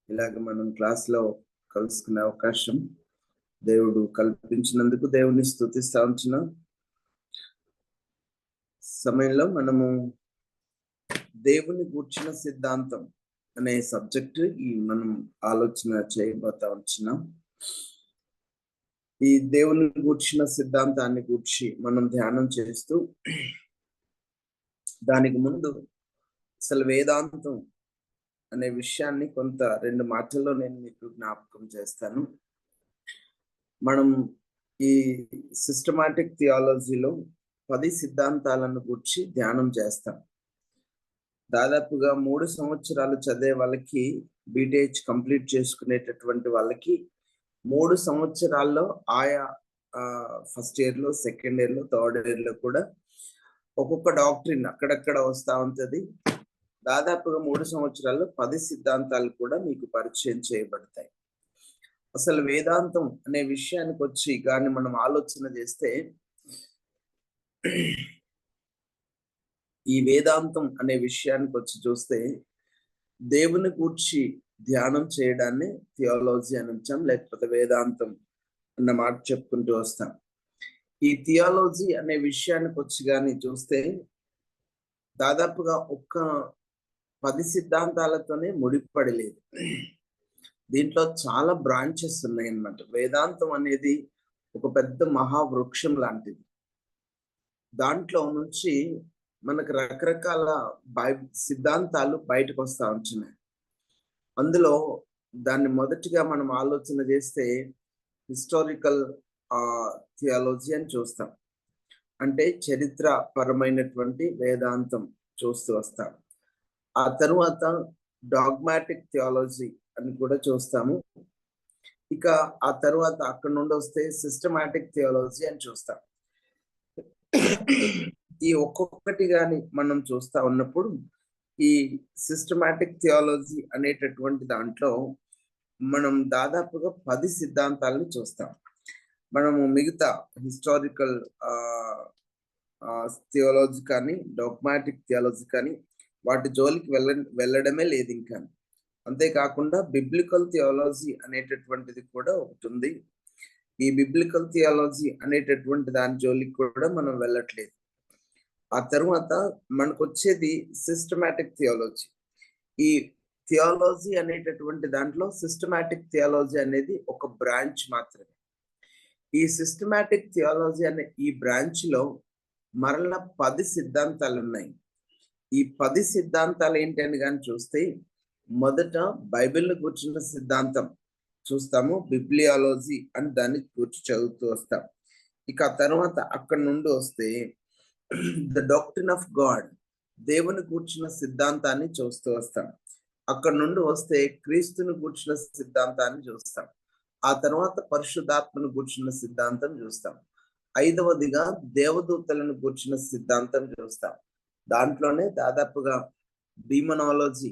ఇలాగ మనం క్లాస్లో కలుసుకునే అవకాశం దేవుడు కల్పించినందుకు దేవుని స్తుతిస్తా ఉంటున్నాం. సమయంలో మనము దేవుని గూర్చిన సిద్ధాంతం అనే సబ్జెక్ట్ మనం ఆలోచన చేయబోతా ఉంటున్నాం. ఈ దేవుని గూర్చిన సిద్ధాంతాన్ని గూర్చి మనం ధ్యానం చేస్తూ దానికి ముందు అసలు వేదాంతం అనే విషయాన్ని కొంత 2 మాటల్లో నేను మీకు జ్ఞాపకం చేస్తాను. మనం ఈ సిస్టమాటిక్ థియాలజీలో 10 సిద్ధాంతాలను గురించి ధ్యానం చేస్తాం. దాదాపుగా 3 సంవత్సరాలు చదివే వాళ్ళకి, బీటెక్ కంప్లీట్ చేసుకునేటటువంటి వాళ్ళకి 3 సంవత్సరాల్లో ఆయా ఫస్ట్ ఇయర్లో, సెకండ్ ఇయర్లో, థర్డ్ ఇయర్లో కూడా ఒక్కొక్క డాక్టరీన్ అక్కడక్కడ వస్తూ ఉంటుంది. దాదాపుగా 3 సంవత్సరాల్లో 10 సిద్ధాంతాలు కూడా మీకు పరిచయం చేయబడతాయి. అసలు వేదాంతం అనే విషయానికి వచ్చి కానీ మనం ఆలోచన చేస్తే, ఈ వేదాంతం అనే విషయానికి వచ్చి చూస్తే దేవుని గూర్చి ధ్యానం చేయడాన్ని థియాలజీ అని అంటాం, లేకపోతే వేదాంతం అన్న మాట చెప్పుకుంటూ వస్తాం. ఈ థియాలజీ అనే విషయానికి వచ్చి కానీ చూస్తే దాదాపుగా ఒక్క 10 సిద్ధాంతాలతోనే ముడిపడలేదు. దీంట్లో చాలా బ్రాంచెస్ ఉన్నాయి అన్నమాట. వేదాంతం అనేది ఒక పెద్ద మహావృక్షం లాంటిది. దాంట్లో నుంచి మనకు రకరకాల సిద్ధాంతాలు బయటకు వస్తూ ఉంటున్నాయి. అందులో దాన్ని మొదటిగా మనం ఆలోచన చేస్తే హిస్టారికల్ థియాలజీ అని చూస్తాం. అంటే చరిత్ర పరమైనటువంటి వేదాంతం చూస్తూ వస్తాం. ఆ తరువాత డాగ్మాటిక్ థియాలజీ అని కూడా చూస్తాము. ఇక ఆ తర్వాత అక్కడ నుండి వస్తే సిస్టమాటిక్ థియాలజీ అని చూస్తాం. ఈ ఒక్కొక్కటి కానీ మనం చూస్తా ఉన్నప్పుడు ఈ సిస్టమాటిక్ థియాలజీ అనేటటువంటి దాంట్లో మనం దాదాపుగా 10 సిద్ధాంతాలను చూస్తాం. మనము మిగతా హిస్టారికల్ థియాలజీ కానీ, డాగ్మాటిక్ థియాలజీ కానీ వాటి జోలికి వెళ్ళడమే లేదు ఇంకా. అంతేకాకుండా బిబ్లికల్ థియాలజీ అనేటటువంటిది కూడా ఒకటి ఉంది. ఈ బిబ్లికల్ థియాలజీ అనేటటువంటి దాని జోలికి కూడా మనం వెళ్ళట్లేదు. ఆ తర్వాత మనకు వచ్చేది సిస్టమాటిక్ థియాలజీ. ఈ థియాలజీ అనేటటువంటి దాంట్లో సిస్టమాటిక్ థియాలజీ అనేది ఒక బ్రాంచ్ మాత్రమే. ఈ సిస్టమాటిక్ థియాలజీ అనే ఈ బ్రాంచ్ లో మరలా 10 సిద్ధాంతాలు ఉన్నాయి. ఈ 10 సిద్ధాంతాలు ఏంటని కానీ చూస్తే, మొదట బైబిల్ కూర్చున్న సిద్ధాంతం చూస్తాము, బిబ్లియాలజీ అని దాన్ని కూర్చు చదువుతూ వస్తాం. ఇక ఆ తర్వాత అక్కడ నుండి వస్తే ద డాక్ట్రిన్ ఆఫ్ గాడ్, దేవుని కూర్చున్న సిద్ధాంతాన్ని చూస్తూ వస్తాం. అక్కడ నుండి వస్తే క్రీస్తుని కూర్చున్న సిద్ధాంతాన్ని చూస్తాం. ఆ తర్వాత పరిశుద్ధాత్మను కూర్చున్న సిద్ధాంతం చూస్తాం. 5వదిగా దేవదూతలను కూర్చున్న సిద్ధాంతం చూస్తాం. దాంట్లోనే దాదాపుగా డీమనాలజీ,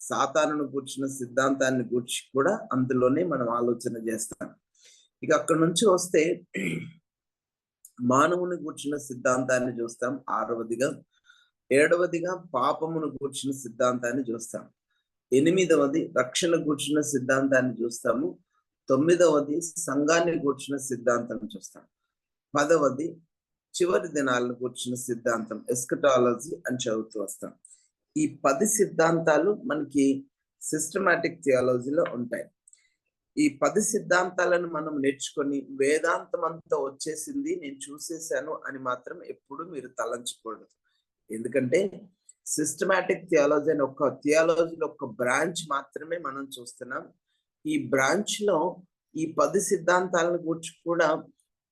సాతానును కూర్చున్న సిద్ధాంతాన్ని గురించి కూడా అందులోనే మనం ఆలోచన చేస్తాం. ఇక అక్కడ నుంచి వస్తే మానవుని కూర్చున్న సిద్ధాంతాన్ని చూస్తాం 6వదిగా. 7వదిగా పాపమును కూర్చున్న సిద్ధాంతాన్ని చూస్తాం. 8వది రక్షణ కూర్చున్న సిద్ధాంతాన్ని చూస్తాము. 9వది సంఘాన్ని కూర్చున్న సిద్ధాంతం చూస్తాం. 10వది చివరి దినాలను కూర్చున్న సిద్ధాంతం, ఎస్కటాలజీ అని చదువుతూ వస్తాం. ఈ 10 సిద్ధాంతాలు మనకి సిస్టమాటిక్ థియాలజీలో ఉంటాయి. ఈ 10 సిద్ధాంతాలను మనం నేర్చుకొని వేదాంతం అంతా వచ్చేసింది, నేను చూసేశాను అని మాత్రం ఎప్పుడు మీరు తలంచకూడదు. ఎందుకంటే సిస్టమాటిక్ థియాలజీ అని ఒక థియాలజీలో ఒక బ్రాంచ్ మాత్రమే మనం చూస్తున్నాం. ఈ బ్రాంచ్ లో ఈ 10 సిద్ధాంతాలను గురించి కూడా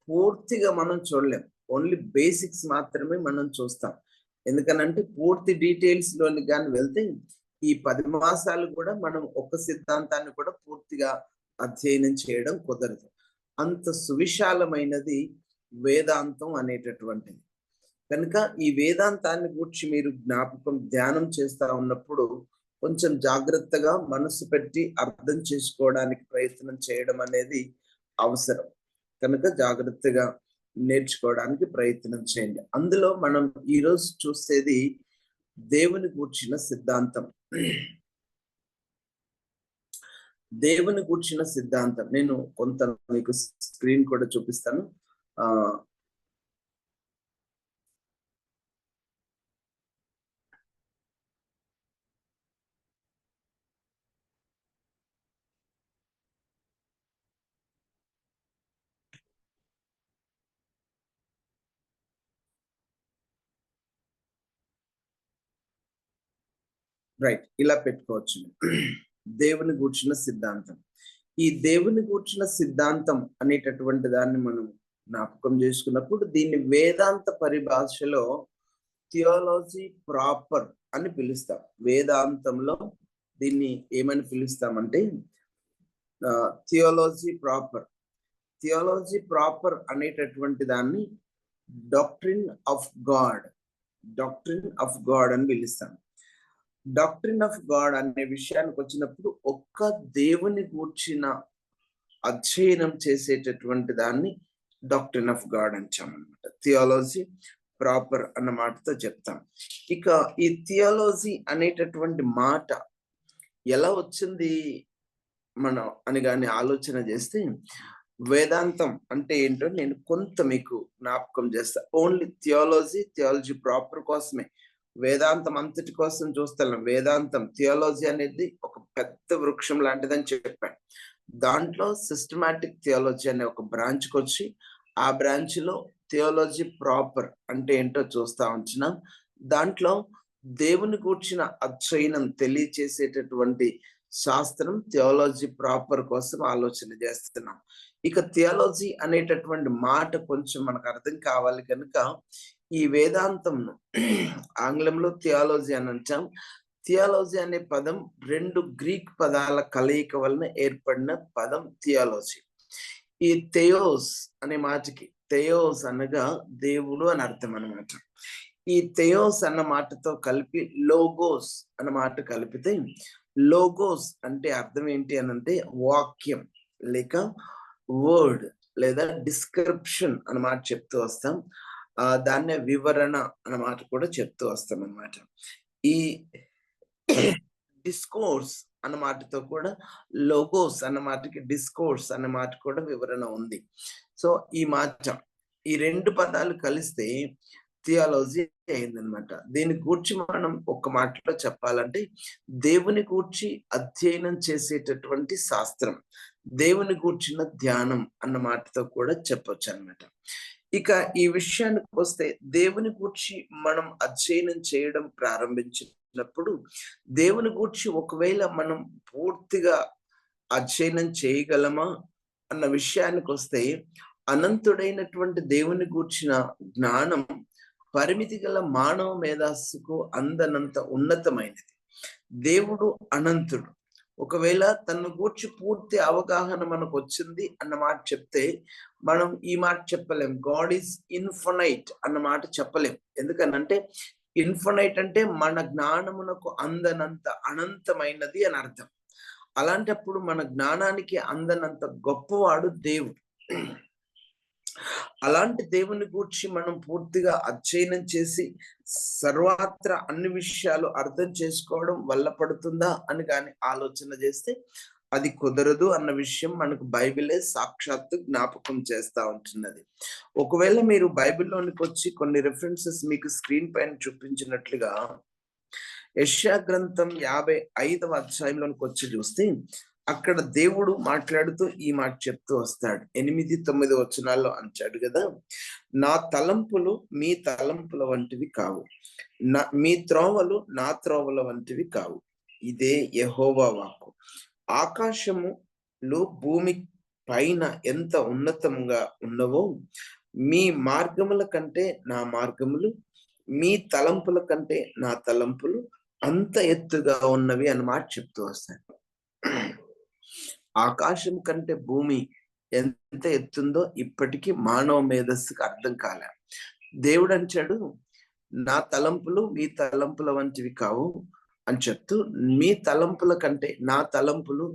పూర్తిగా మనం చూడలేం. ఓన్లీ బేసిక్స్ మాత్రమే మనం చూస్తాం. ఎందుకనంటే పూర్తి డీటెయిల్స్ లోని కానీ వెళ్తే ఈ 10 మాసాలు కూడా మనం ఒక సిద్ధాంతాన్ని కూడా పూర్తిగా అధ్యయనం చేయడం కుదరదు. అంత సువిశాలమైనది వేదాంతం అనేటటువంటిది. కనుక ఈ వేదాంతాన్ని గురించి మీరు ధ్యానం చేస్తా ఉన్నప్పుడు కొంచెం జాగ్రత్తగా మనసు పెట్టి అర్థం చేసుకోవడానికి ప్రయత్నం చేయడం అనేది అవసరం. కనుక జాగ్రత్తగా నేర్చుకోవడానికి ప్రయత్నం చేయండి. అందులో మనం ఈరోజు చూసేది దేవుని గూర్చిన సిద్ధాంతం. దేవుని గూర్చిన సిద్ధాంతం నేను కొంత మీకు స్క్రీన్ కూడా చూపిస్తాను. రైట్, ఇలా పెట్టుకోవచ్చు. దేవుని గూర్చిన సిద్ధాంతం. ఈ దేవుని గూర్చిన సిద్ధాంతం అనేటటువంటి దాన్ని మనం జ్ఞాపకం చేసుకున్నప్పుడు దీన్ని వేదాంత పరిభాషలో థియాలజీ ప్రాపర్ అని పిలుస్తాం. వేదాంతంలో దీన్ని ఏమని పిలుస్తామంటే థియాలజీ ప్రాపర్. థియాలజీ ప్రాపర్ అనేటటువంటి దాన్ని డాక్ట్రిన్ ఆఫ్ గాడ్ అని పిలుస్తాం. డాక్ట్రిన్ ఆఫ్ గాడ్ అనే విషయానికి వచ్చినప్పుడు ఒక్క దేవుని గూర్చిన అధ్యయనం చేసేటటువంటి దాన్ని డాక్ట్రిన్ ఆఫ్ గాడ్ అంటామన్నమాట. థియాలజీ ప్రాపర్ అన్న మాటతో చెప్తాం. ఇక ఈ థియాలజీ అనేటటువంటి మాట ఎలా వచ్చింది మనం అని కానీ ఆలోచన చేస్తే, వేదాంతం అంటే ఏంటో నేను కొంత మీకు జ్ఞాపకం చేస్తా. ఓన్లీ థియాలజీ ప్రాపర్ కోసమే, వేదాంతం అంతటి కోసం చూస్తాను. వేదాంతం థియాలజీ అనేది ఒక పెద్ద వృక్షం లాంటిదని చెప్పాను. దాంట్లో సిస్టమాటిక్ థియాలజీ అనే ఒక బ్రాంచ్కి వచ్చి ఆ బ్రాంచ్ లో థియాలజీ ప్రాపర్ అంటే ఏంటో చూస్తా ఉంటున్నాం. దాంట్లో దేవుని గూర్చిన అధ్యయనం తెలియచేసేటటువంటి శాస్త్రం థియాలజీ ప్రాపర్ కోసం ఆలోచన చేస్తున్నాం. ఇక థియాలజీ అనేటటువంటి మాట కొంచెం మనకు అర్థం కావాలి కనుక ఈ వేదాంతం ఆంగ్లంలో థియాలజీ అని అంటాం. థియాలజీ అనే పదం 2 గ్రీక్ పదాల కలయిక వలన ఏర్పడిన పదం థియాలజీ. ఈ థెయోస్ అనే మాటకి, థెయోస్ అనగా దేవుడు అని అర్థం అనమాట. ఈ థెయోస్ అన్న మాటతో కలిపి లోగోస్ అన్న మాట కలిపితే, లోగోస్ అంటే అర్థం ఏంటి అని అంటే వాక్యం లేక వర్డ్ లేదా డిస్క్రిప్షన్ అన్నమాట చెప్తూ వస్తాం. దాన్నే వివరణ అన్నమాట కూడా చెప్తూ వస్తాం అన్నమాట. ఈ డిస్కోర్స్ అన్న మాటతో కూడా లోగోస్ అన్న మాటకి డిస్కోర్స్ అన్న మాట కూడా వివరణ ఉంది. సో ఈ మాట, ఈ 2 పదాలు కలిస్తే థియాలజీ అయిందనమాట. దీని గూర్చి మనం ఒక మాటలో చెప్పాలంటే దేవుని గూర్చి అధ్యయనం చేసేటటువంటి శాస్త్రం, దేవుని గూర్చిన ధ్యానం అన్న మాటతో కూడా చెప్పొచ్చు అనమాట. ఇక ఈ విషయానికి వస్తే దేవుని గూర్చి మనం అధ్యయనం చేయడం ప్రారంభించినప్పుడు, దేవుని గూర్చి ఒకవేళ మనం పూర్తిగా అధ్యయనం చేయగలమా అన్న విషయానికి వస్తే, అనంతుడైనటువంటి దేవుని గూర్చిన జ్ఞానం పరిమితి గల మానవ మేధస్సుకు అందనంత ఉన్నతమైనది. దేవుడు అనంతుడు. ఒకవేళ తన గూర్చి పూర్తి అవగాహన మనకు వచ్చింది అన్న మాట చెప్తే మనం ఈ మాట చెప్పలేం. గాడ్ ఈజ్ ఇన్ఫినైట్ అన్న మాట చెప్పలేం. ఎందుకనంటే ఇన్ఫినైట్ అంటే మన జ్ఞానమునకు అందనంత అనంతమైనది అని అర్థం. అలాంటప్పుడు మన జ్ఞానానికి అందనంత గొప్పవాడు దేవుడు. అలాంటి దేవుని గూర్చి మనం పూర్తిగా అధ్యయనం చేసి సర్వత్రా అన్ని విషయాలు అర్థం చేసుకోవడం వల్ల పడుతుందా అని కానీ ఆలోచన చేస్తే అది కుదరదు అన్న విషయం మనకు బైబిలే సాక్షాత్తు జ్ఞాపకం చేస్తా ఉంటున్నది. ఒకవేళ మీరు బైబిల్లోనికి వచ్చి కొన్ని రిఫరెన్సెస్ మీకు స్క్రీన్ పైన చూపించినట్లుగా యెషయా గ్రంథం 55వ అధ్యాయంలోనికి వచ్చి చూస్తే అక్కడ దేవుడు మాట్లాడుతూ ఈ మాట చెప్తూ వస్తాడు. 8-9 వచనాల్లో అంటాడు కదా, నా తలంపులు మీ తలంపుల వంటివి కావు, మీ త్రోవలు నా త్రోవల వంటివి కావు, ఇదే యెహోవా వాక్కు. ఆకాశములు భూమి పైన ఎంత ఉన్నతంగా ఉన్నవో మీ మార్గముల కంటే నా మార్గములు, మీ తలంపుల కంటే నా తలంపులు అంత ఎత్తుగా ఉన్నవి అన్నమాట చెప్తూ వస్తాడు. ఆకాశం కంటే భూమి ఎంత ఎత్తుందో ఇప్పటికీ మానవ మేధస్సుకు అర్థం కాలే. దేవుడు అంటాడు, నా తలంపులు మీ తలంపుల వంటివి కావు అని చెప్తూ, మీ తలంపుల కంటే నా తలంపులు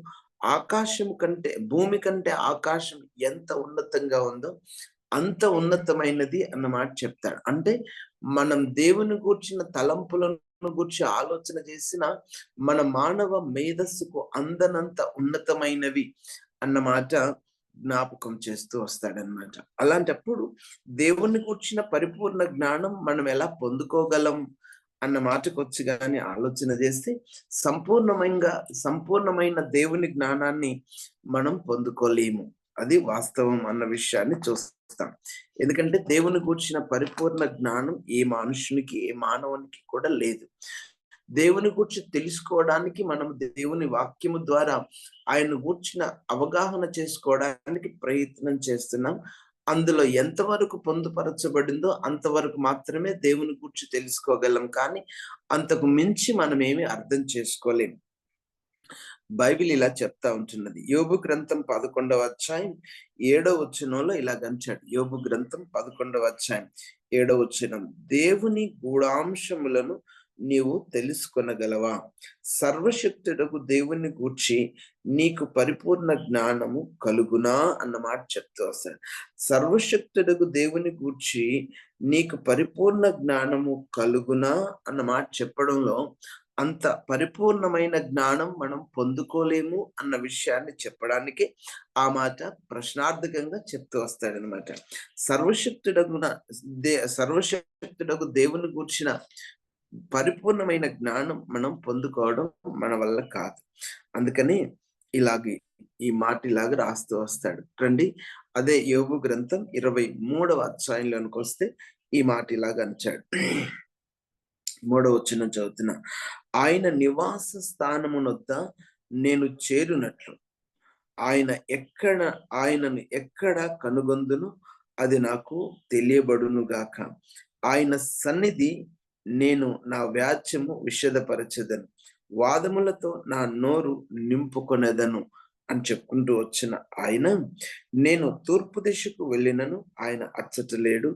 ఆకాశం కంటే, భూమి కంటే ఆకాశం ఎంత ఉన్నతంగా ఉందో అంత ఉన్నతమైనది అన్నమాట చెప్తాడు. అంటే మనం దేవుని గూర్చిన తలంపులను గురించి ఆలోచన చేసిన మన మానవ మేధస్సుకు అందనంత ఉన్నతమైనవి అన్నమాట జ్ఞాపకం చేస్తూ వస్తాడనమాట. అలాంటప్పుడు దేవుణ్ణి గూర్చిన పరిపూర్ణ జ్ఞానం మనం ఎలా పొందుకోగలం అన్న మాటకొచ్చి గాని ఆలోచన చేస్తే సంపూర్ణమైన దేవుని జ్ఞానాన్ని మనం పొందుకోలేము. అది వాస్తవం అన్న విషయాన్ని చూస్తాం. ఎందుకంటే దేవుని గూర్చిన పరిపూర్ణ జ్ఞానం ఏ మనుషునికి, ఏ మానవునికి కూడా లేదు. దేవుని గూర్చి తెలుసుకోవడానికి మనం దేవుని వాక్యము ద్వారా ఆయన గూర్చిన అవగాహన చేసుకోవడానికి ప్రయత్నం చేస్తున్నాం. అందులో ఎంతవరకు పొందుపరచబడిందో అంతవరకు మాత్రమే దేవుని గూర్చి తెలుసుకోగలం. కానీ అంతకు మించి మనం ఏమి అర్థం చేసుకోలేం. బైబిల్ ఇలా చెప్తా ఉంటున్నది. యోబు గ్రంథం 11వ అధ్యాయం 7వ వచనంలో ఇలా గంచాడు. యోబు గ్రంథం 11వ అధ్యాయం 7వ వచనం, దేవుని గూఢాంశములను నీవు తెలుసుకొనగలవా? సర్వశక్తుడకు దేవుని గూర్చి నీకు పరిపూర్ణ జ్ఞానము కలుగునా అన్న మాట చెప్తూ వస్తాడు. సర్వశక్తుడకు దేవుని గూర్చి నీకు పరిపూర్ణ జ్ఞానము కలుగునా అన్న మాట చెప్పడంలో అంత పరిపూర్ణమైన జ్ఞానం మనం పొందుకోలేము అన్న విషయాన్ని చెప్పడానికి ఆ మాట ప్రశ్నార్థకంగా చెప్తూ వస్తాడనమాట. సర్వశక్తుడకు దేవుని గూర్చిన పరిపూర్ణమైన జ్ఞానం మనం పొందుకోవడం మన వల్ల కాదు. అందుకని ఈ మాట ఇలాగ రాస్తూ వస్తాడు. రండి అదే యోబు గ్రంథం 23వ అధ్యాయంలోనికి వస్తే ఈ మాట ఇలాగ అంచాడు. 3వ వచనం చదువుతున్నా. ఆయన నివాస స్థానమునొద్ద నేను చేరునట్లు ఆయనను ఎక్కడ కనుగొందును అది నాకు తెలియబడును గాక. ఆయన సన్నిధి నేను నా వ్యాజ్యము విషదపరచెదను, వాదములతో నా నోరు నింపుకొనేదను అని చెప్పుకుంటూ వచ్చిన ఆయన, నేను తూర్పు దిశకు వెళ్ళినను ఆయన అచ్చట లేడు,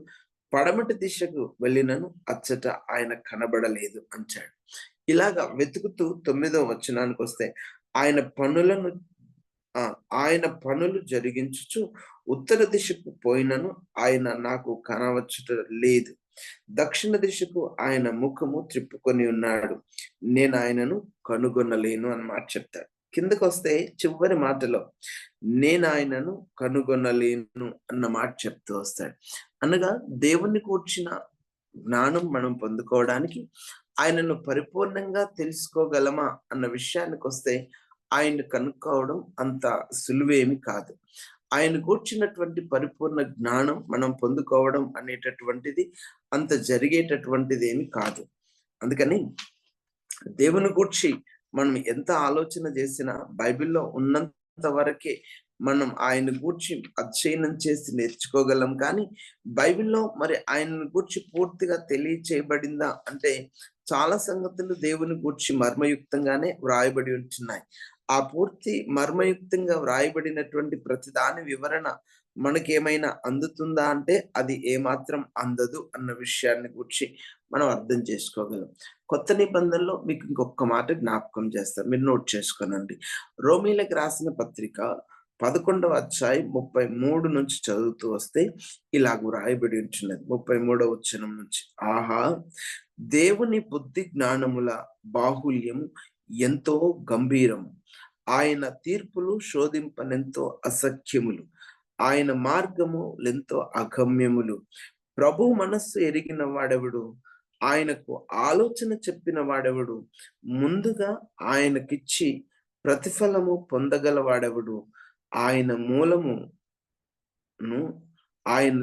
పడమటి దిశకు వెళ్ళినను అచ్చట ఆయన కనబడలేదు అంటాడు. ఇలాగా వెతుకుతూ 9వ వచనానికి వస్తే ఆయన పనులు జరిగించుచు ఉత్తర దిశకు పోయినను ఆయన నాకు కనవచ్చుట లేదు, దక్షిణ దిశకు ఆయన ముఖము త్రిప్పుకొని ఉన్నాడు, నేను ఆయనను కనుగొనలేను అన్నమాట చెప్తాడు. కిందకు వస్తే చివరి మాటలో నేను ఆయనను కనుగొనలేను అన్న మాట చెప్తూ వస్తాడు. అనగా దేవుణ్ణి కూర్చిన జ్ఞానం మనం పొందుకోవడానికి, ఆయనను పరిపూర్ణంగా తెలుసుకోగలమా అన్న విషయానికి వస్తే ఆయన్ని కనుక్కోవడం అంత సులువేమి కాదు. ఆయన కూర్చున్నటువంటి పరిపూర్ణ జ్ఞానం మనం పొందుకోవడం అనేటటువంటిది అంత జరిగేటటువంటిది ఏమి కాదు. అందుకని దేవుని గూర్చి మనం ఎంత ఆలోచన చేసినా బైబిల్లో ఉన్నంత వరకే మనం ఆయన గూర్చి అధ్యయనం చేసి నేర్చుకోగలం. కానీ బైబిల్లో మరి ఆయన గూర్చి పూర్తిగా తెలియచేయబడిందా అంటే చాలా సంగతులు దేవుని గూర్చి మర్మయుక్తంగానే వ్రాయబడి ఉంటున్నాయి. ఆ పూర్తి మర్మయుక్తంగా వ్రాయబడినటువంటి ప్రతిదాని వివరణ మనకేమైనా అందుతుందా అంటే అది ఏమాత్రం అందదు అన్న విషయాన్ని గూర్చి మనం అర్థం చేసుకోగలం. కొత్త నిబంధనలో మీకు ఇంకొక మాట జ్ఞాపకం చేస్తాను, మీరు నోట్ చేసుకోనండి. రోమీలకు రాసిన పత్రిక 11వ అధ్యాయం 33 నుంచి చదువుతూ వస్తే ఇలాగ వ్రాయబడి ఉంటున్నది. 33వ వచనం నుంచి, ఆహా, దేవుని బుద్ధి జ్ఞానముల బాహుల్యము ఎంతో గంభీరము, ఆయన తీర్పులు శోధింపనెంతో అసఖ్యములు, ఆయన మార్గము ఎంతో అగమ్యములు. ప్రభు మనస్సు ఎరిగిన వాడెవడు? ఆయనకు ఆలోచన చెప్పిన వాడెవడు? ముందుగా ఆయనకిచ్చి ప్రతిఫలము పొందగల వాడెవడు? ఆయన మూలమును ఆయన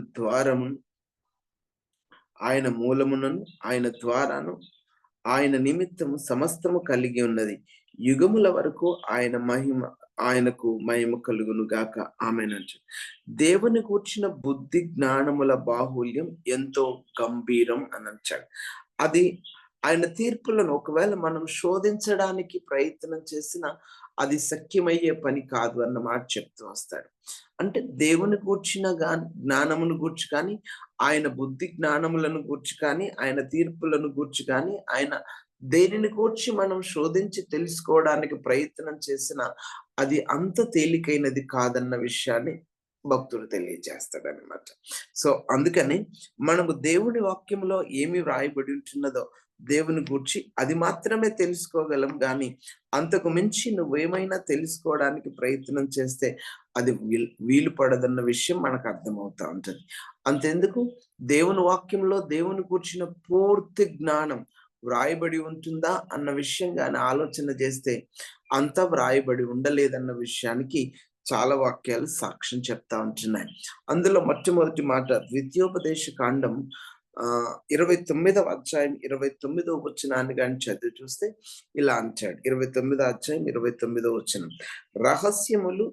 ద్వారాను ఆయన నిమిత్తము సమస్తము కలిగి ఉన్నది. యుగముల వరకు ఆయనకు మహిమ కలుగును గాక. ఆమేనంట. దేవుని కూర్చిన బుద్ధి జ్ఞానముల బాహుల్యం ఎంతో గంభీరం అని అంటాడు. అది ఆయన తీర్పులను ఒకవేళ మనం శోధించడానికి ప్రయత్నం చేసినా అది సఖ్యమయ్యే పని కాదు అన్న మాట చెప్తూ వస్తాడు. అంటే దేవుని గూర్చిన జ్ఞానమును గూర్చి కానీ, ఆయన బుద్ధి జ్ఞానములను గూర్చి కానీ, ఆయన తీర్పులను గూర్చి కానీ, ఆయన దేనిని గూర్చి మనం శోధించి తెలుసుకోవడానికి ప్రయత్నం చేసిన అది అంత తేలికైనది కాదన్న విషయాన్ని భక్తుడు తెలియజేస్తాడనమాట. సో అందుకని మనకు దేవుడి వాక్యంలో ఏమి వ్రాయబడి ఉంటున్నదో దేవుని గూర్చి అది మాత్రమే తెలుసుకోగలం. కానీ అంతకు మించి నువ్వేమైనా తెలుసుకోవడానికి ప్రయత్నం చేస్తే అది వీలు పడదన్న విషయం మనకు అర్థమవుతా ఉంటది. అంతెందుకు, దేవుని వాక్యంలో దేవుని గూర్చిన పూర్తి జ్ఞానం వ్రాయబడి ఉంటుందా అన్న విషయం గాని ఆలోచన చేస్తే అంతా వ్రాయబడి ఉండలేదన్న విషయానికి చాలా వాక్యాలు సాక్ష్యం చెప్తా ఉంటున్నాయి. అందులో మొట్టమొదటి మాట ద్వితీయోపదేశ కాండం 29వ అధ్యాయం 29వ వచనాన్ని గాని చదివి చూస్తే ఇలా అంటాడు. 29వ అధ్యాయం 29వ వచనం, రహస్యములు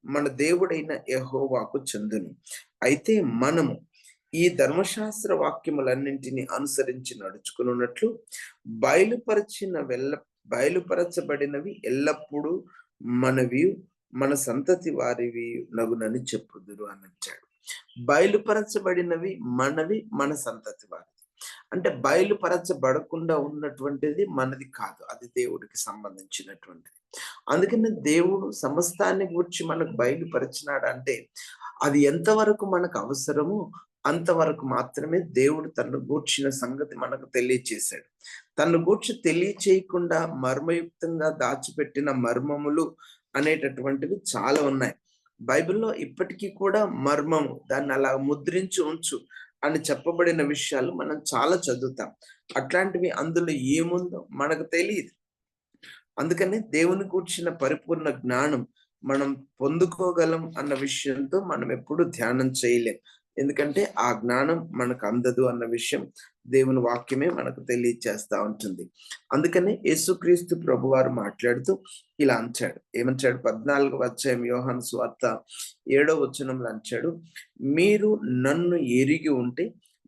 మన దేవుడైన యెహోవాకు చెందును. అయితే మనము ఈ ధర్మశాస్త్ర వాక్యములన్నింటినీ అనుసరించి నడుచుకున్నట్లు బయలుపరచబడినవి ఎల్లప్పుడూ మనవి మన సంతతి వారివి నగునని చెప్పుదురు అని అంటాడు. బయలుపరచబడినవి మనవి, మన సంతతి వారిది. అంటే బయలుపరచబడకుండా ఉన్నటువంటిది మనది కాదు, అది దేవుడికి సంబంధించినటువంటిది. అందుకని దేవుడు సమస్తాన్ని గూర్చి మనకు బయలుపరిచినాడు అంటే అది ఎంతవరకు మనకు అవసరమో అంతవరకు మాత్రమే దేవుడు తను గూర్చిన సంగతి మనకు తెలియచేశాడు. తను గూర్చి తెలియచేయకుండా మర్మయుక్తంగా దాచిపెట్టిన మర్మములు అనేటటువంటివి చాలా ఉన్నాయి. బైబిల్లో ఇప్పటికీ కూడా మర్మము, దాన్ని అలా ముద్రించి ఉంచు అని చెప్పబడిన విషయాలు మనం చాలా చదువుతాం. అట్లాంటివి అందులో ఏముందో మనకు తెలియదు. అందుకని దేవుని గూర్చిన పరిపూర్ణ జ్ఞానం మనం పొందుకోగలం అన్న విషయంతో మనం ఎప్పుడు ధ్యానం చేయలేం. ఎందుకంటే ఆ జ్ఞానం మనకు అందదు అన్న విషయం దేవుని వాక్యమే మనకు తెలియచేస్తా ఉంటుంది. అందుకని యేసుక్రీస్తు ప్రభువారు మాట్లాడుతూ ఇలా అంటాడు. ఏమంటాడు? 14వ అధ్యాయం యోహాను సువార్త 7వ వచనంలో అంటాడు, మీరు నన్ను ఎరిగి ఉంటే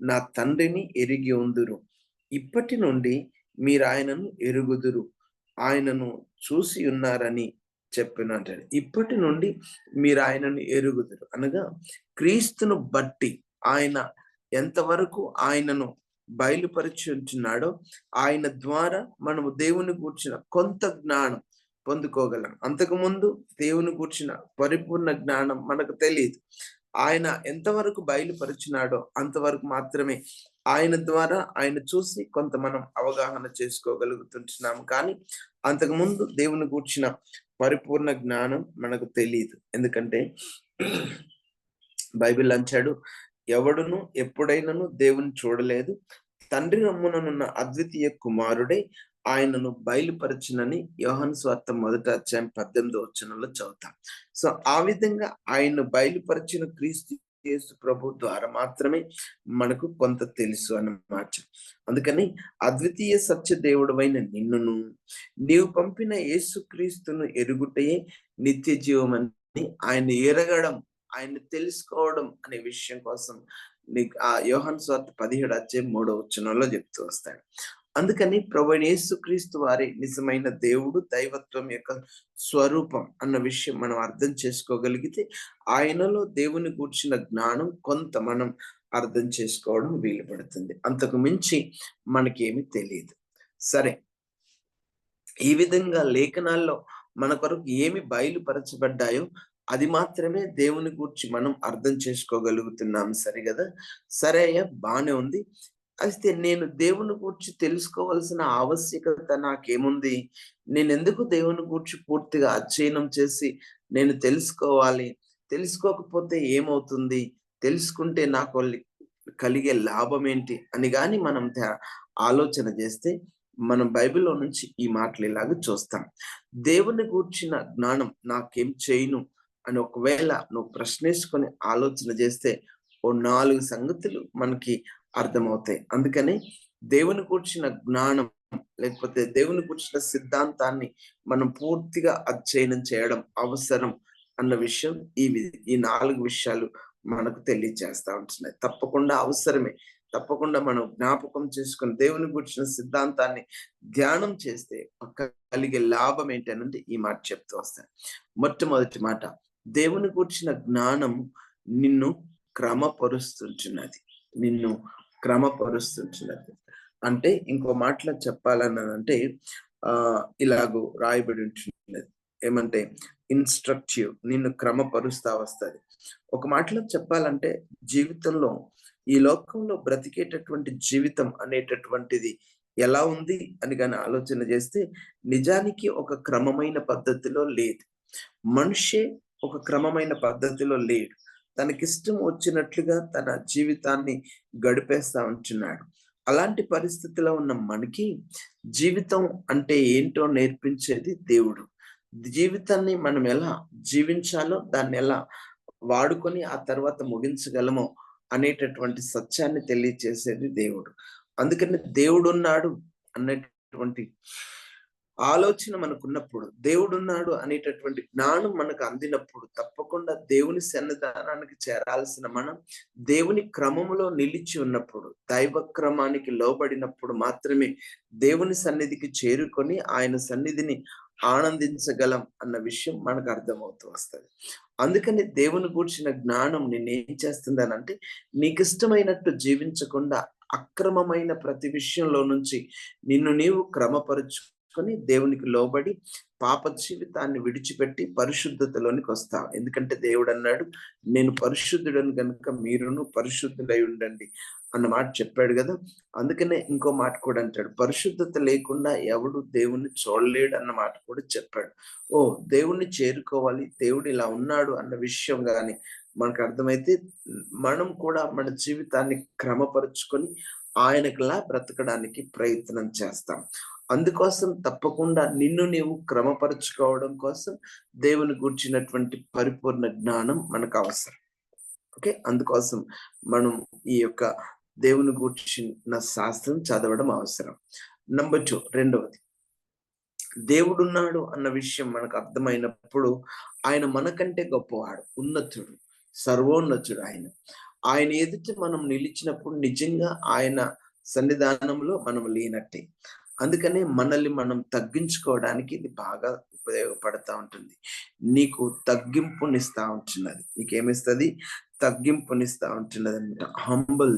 నా తండ్రిని ఎరిగి ఉందురు. ఇప్పటి నుండి మీరు ఆయనను ఎరుగుదురు, ఆయనను చూసి ఉన్నారని చెప్పాను అంటాడు. ఇప్పటి నుండి మీరు ఆయనను ఎరుగుదురు అనగా క్రీస్తును బట్టి ఆయన ఎంతవరకు ఆయనను బయలుపరిచి ఉంటున్నాడో ఆయన ద్వారా మనము దేవుని గూర్చిన కొంత జ్ఞానం పొందుకోగలం. అంతకుముందు దేవుని గూర్చిన పరిపూర్ణ జ్ఞానం మనకు తెలియదు. ఆయన ఎంతవరకు బయలుపరిచినాడో అంతవరకు మాత్రమే ఆయన ద్వారా ఆయన చూసి కొంత మనం అవగాహన చేసుకోగలుగుతుంటున్నాము. కానీ అంతకుముందు దేవుని గూర్చిన పరిపూర్ణ జ్ఞానం మనకు తెలియదు. ఎందుకంటే బైబిల్ అంచాడు, ఎవడును ఎప్పుడైనాను దేవుని చూడలేదు, తండ్రి రమ్ముననున్న అద్వితీయ కుమారుడే ఆయనను బయలుపరచునని యోహాను సువార్త 1వ అధ్యాయం 18వ వచనంలో చదువుతాం. సో ఆ విధంగా ఆయన బయలుపరిచిన క్రీస్తు యేసు ప్రభు ద్వారా మాత్రమే మనకు కొంత తెలుసు అన్నమాట. అందుకని అద్వితీయ సత్య దేవుడవైన నిన్నును నీవు పంపిన యేసు క్రీస్తును ఎరుగుటయే నిత్య జీవమని ఆయన ఎరగడం, ఆయన తెలుసుకోవడం అనే విషయం కోసం నీకు ఆ యోహాను సువార్త 17వ అధ్యాయం 3వ వచనంలో చెప్తూ వస్తాడు. అందుకని ప్రభువైన యేసుక్రీస్తు వారి నిజమైన దేవుడు, దైవత్వం యొక్క స్వరూపం అన్న విషయం మనం అర్థం చేసుకోగలిగితే ఆయనలో దేవుని గూర్చిన జ్ఞానం కొంత మనం అర్థం చేసుకోవడం వీలు పడుతుంది. అంతకు మించి మనకేమి తెలియదు. సరే, ఈ విధంగా లేఖనాల్లో మన కొరకు ఏమి బయలుపరచబడ్డాయో అది మాత్రమే దేవుని గూర్చి మనం అర్థం చేసుకోగలుగుతున్నాం. సరిగదా? సరే అయ్యా, బానే ఉంది. అయితే నేను దేవుని గూర్చి తెలుసుకోవాల్సిన ఆవశ్యకత నాకేముంది? నేనెందుకు దేవుని గూర్చి పూర్తిగా అధ్యయనం చేసి నేను తెలుసుకోవాలి? తెలుసుకోకపోతే ఏమవుతుంది? తెలుసుకుంటే నాకు కలిగే లాభం ఏంటి అని గాని మనం ఆలోచన చేస్తే మనం బైబిల్లో నుంచి ఈ మాటలు ఇలాగ చూస్తాం. దేవుని గూర్చిన జ్ఞానం నాకేం చేయను అని ఒకవేళ నువ్వు ప్రశ్నేసుకొని ఆలోచన చేస్తే ఓ 4 సంగతులు మనకి అర్థమవుతాయి. అందుకని దేవుని గూర్చిన జ్ఞానం లేకపోతే దేవుని గూర్చిన సిద్ధాంతాన్ని మనం పూర్తిగా అధ్యయనం చేయడం అవసరం అన్న విషయం ఈ 4 విషయాలు మనకు తెలియజేస్తా ఉంటున్నాయి. తప్పకుండా అవసరమే. తప్పకుండా మనం జ్ఞాపకం చేసుకుని దేవుని గూర్చిన సిద్ధాంతాన్ని ధ్యానం చేస్తే కలిగే లాభం ఏంటనంటే ఈ మాట చెప్తూ వస్తాను. మొట్టమొదటి మాట, దేవుని గూర్చిన జ్ఞానం నిన్ను క్రమపరుస్తుంటున్నది. నిన్ను క్రమపరుస్తుంటున్నది అంటే ఇంకో మాటలో చెప్పాలనంటే ఇలాగూ రాయబడి ఉంటున్నది. ఏమంటే ఇన్స్ట్రక్టివ్, నిన్ను క్రమపరుస్తా వస్తుంది. ఒక మాటలో చెప్పాలంటే జీవితంలో ఈ లోకంలో బ్రతికేటటువంటి జీవితం అనేటటువంటిది ఎలా ఉంది అని కానీ ఆలోచన చేస్తే నిజానికి ఒక క్రమమైన పద్ధతిలో లేదు. మనిషే ఒక క్రమమైన పద్ధతిలో లేడు. తనకిష్టం వచ్చినట్లుగా తన జీవితాన్ని గడిపేస్తా ఉంటున్నాడు. అలాంటి పరిస్థితిలో ఉన్న మనకి జీవితం అంటే ఏంటో నేర్పించేది దేవుడు. జీవితాన్ని మనం ఎలా జీవించాలో, దాన్ని ఎలా వాడుకొని ఆ తర్వాత ముగించగలమో అనేటటువంటి సత్యాన్ని తెలియచేసేది దేవుడు. అందుకని దేవుడున్నాడు అనేటటువంటి ఆలోచన మనకున్నప్పుడు, దేవుడున్నాడు అనేటటువంటి జ్ఞానం మనకు అందినప్పుడు, తప్పకుండా దేవుని సన్నిధానానికి చేరాల్సిన మనం దేవుని క్రమములో నిలిచి ఉన్నప్పుడు, దైవ క్రమానికి లోబడినప్పుడు మాత్రమే దేవుని సన్నిధికి చేరుకొని ఆయన సన్నిధిని ఆనందించగలం అన్న విషయం మనకు అర్థమవుతూ వస్తుంది. అందుకని దేవుని గూర్చిన జ్ఞానం నిన్నేం చేస్తుందనంటే, నీకు ఇష్టమైనట్టు జీవించకుండా అక్రమమైన ప్రతి విషయంలో నుంచి నిన్ను నీవు క్రమపరుచుకొని దేవునికి లోబడి పాప జీవితాన్ని విడిచిపెట్టి పరిశుద్ధతలోనికి వస్తావు. ఎందుకంటే దేవుడు అన్నాడు, నేను పరిశుద్ధుడని కనుక మీరును పరిశుద్ధులై ఉండండి అన్న మాట చెప్పాడు కదా. అందుకనే ఇంకో మాట కూడా అంటాడు, పరిశుద్ధత లేకుండా ఎవడు దేవుణ్ణి చూడలేడు అన్న మాట కూడా చెప్పాడు. ఓ, దేవుణ్ణి చేరుకోవాలి, దేవుడు ఇలా ఉన్నాడు అన్న విషయం గాని మనకు అర్థమైతే మనం కూడా మన జీవితాన్ని క్రమపరుచుకొని ఆయనకులా బ్రతకడానికి ప్రయత్నం చేస్తాం. అందుకోసం తప్పకుండా నిన్ను నీవు క్రమపరుచుకోవడం కోసం దేవుని గూర్చినటువంటి పరిపూర్ణ జ్ఞానం మనకు అవసరం. ఓకే, అందుకోసం మనం ఈ యొక్క దేవుని గూర్చిన శాస్త్రం చదవడం అవసరం. నంబర్ 2, రెండవది, దేవుడున్నాడు అన్న విషయం మనకు అర్థమైనప్పుడు ఆయన మనకంటే గొప్పవాడు, ఉన్నతుడు, సర్వోన్నతుడు. ఆయన ఎదుట మనం నిలిచినప్పుడు నిజంగా ఆయన సన్నిధానంలో మనం లేనట్టే. అందుకనే మనల్ని మనం తగ్గించుకోవడానికి ఇది బాగా ఉపయోగపడతా ఉంటుంది. నీకు తగ్గింపునిస్తా ఉంటున్నది. నీకేమిస్తుంది? తగ్గింపునిస్తా ఉంటున్నది అనమాట. Humble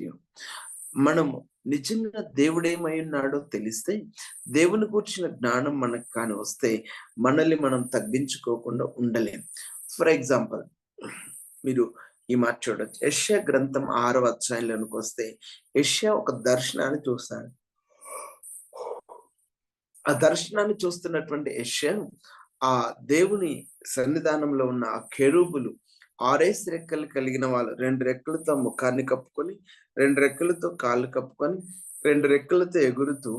you. మనము నిజంగా దేవుడేమై ఉన్నాడో తెలిస్తే, దేవుని గూర్చిన జ్ఞానం మనకు కానీ వస్తే మనల్ని మనం తగ్గించుకోకుండా ఉండలేం. ఫర్ ఎగ్జాంపుల్, మీరు ఈ మాట చూడొచ్చు. యెషయా గ్రంథం 6వ అధ్యాయంలోనికి వస్తే యెషయా ఒక దర్శనాన్ని చూస్తాడు. ఆ దర్శనాన్ని చూస్తున్నటువంటి యెషయా ఆ దేవుని సన్నిధానంలో ఉన్న ఆ కెరూబులు 6 రెక్కలు కలిగిన వాళ్ళు, 2 రెక్కలతో ముఖాన్ని కప్పుకొని, 2 రెక్కలతో కాళ్ళు కప్పుకొని, 2 రెక్కలతో ఎగురుతూ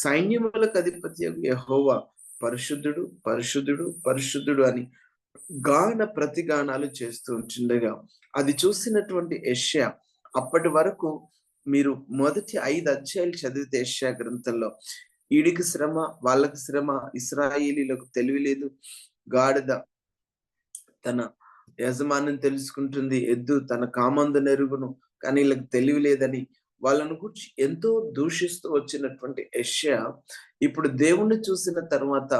సైన్యములకు అధిపతి యెహోవా పరిశుద్ధుడు, పరిశుద్ధుడు, పరిశుద్ధుడు అని గాన ప్రతిగానాలు చేస్తూ ఉంటుండగా అది చూసినటువంటి యెషయా, అప్పటి వరకు మీరు మొదటి 5 అధ్యాయాలు చదివితే యెషయా గ్రంథంలో ఈడికి శ్రమ, వాళ్ళకి శ్రమ, ఇశ్రాయేలీలకు తెలివి లేదు, గాడిద తన యజమానిని తెలుసుకుంటుంది, ఎద్దు తన కామందు నెరుగును, కానీ వీళ్ళకి తెలివి లేదని వాళ్ళను గురించి ఎంతో దూషిస్తూ వచ్చినటువంటి యెషయా ఇప్పుడు దేవుణ్ణి చూసిన తర్వాత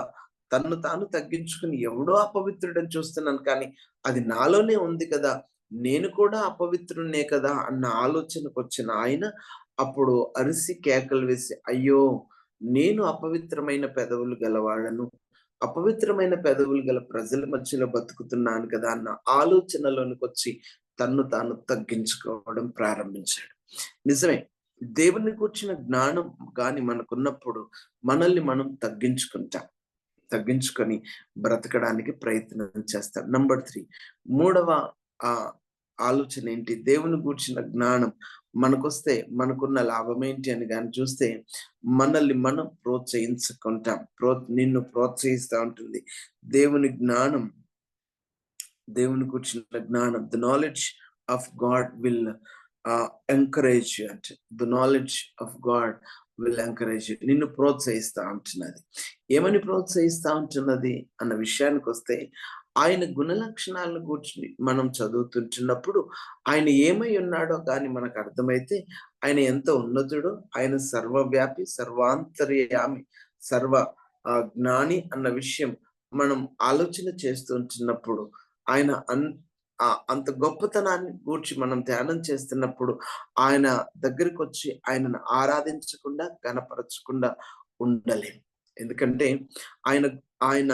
తన్ను తాను తగ్గించుకుని, ఎవడో అపవిత్రుడని చూస్తున్నాను కానీ అది నాలోనే ఉంది కదా, నేను కూడా అపవిత్రున్నే కదా అన్న ఆలోచనకు వచ్చిన ఆయన అప్పుడు అరిసి కేకలు వేసి, అయ్యో, నేను అపవిత్రమైన పెదవులు గలవాడను, అపవిత్రమైన పెదవులు గల ప్రజల మధ్యలో బతుకుతున్నాను కదా అన్న ఆలోచనలోనికి వచ్చి తన్ను తాను తగ్గించుకోవడం ప్రారంభించాడు. నిజమే, దేవుని కూర్చిన జ్ఞానం గాని మనకున్నప్పుడు మనల్ని మనం తగ్గించుకొని బ్రతకడానికి ప్రయత్నం చేస్తాం. నంబర్ 3, మూడవ ఆ ఆలోచన ఏంటి? దేవుని గూర్చిన జ్ఞానం మనకొస్తే మనకున్న లాభం ఏంటి అని కానీ చూస్తే, మనల్ని మనం ప్రోత్సహించుకుంటాం. నిన్ను ప్రోత్సహిస్తూ ఉంటుంది దేవుని జ్ఞానం. దేవుని గూర్చిన జ్ఞానం, the knowledge of God will encourage you. అంటే the knowledge of God will encourage you, నిన్ను ప్రోత్సహిస్తా ఉంటున్నది. ఏమని ప్రోత్సహిస్తా ఉంటున్నది అన్న విషయానికి వస్తే, ఆయన గుణలక్షణాలను గూర్చి మనం చదువుతుంటున్నప్పుడు ఆయన ఏమై ఉన్నాడో కానీ మనకు అర్థమైతే, ఆయన ఎంత ఉన్నతుడో, ఆయన సర్వవ్యాపి, సర్వాంతర్యామి, సర్వ జ్ఞాని అన్న విషయం మనం ఆలోచన చేస్తూ ఉంటున్నప్పుడు, ఆయన అంత గొప్పతనాన్ని గూర్చి మనం ధ్యానం చేస్తున్నప్పుడు ఆయన దగ్గరికి వచ్చి ఆయనను ఆరాధించకుండా, గణపరచకుండా ఉండలేం. ఎందుకంటే ఆయన ఆయన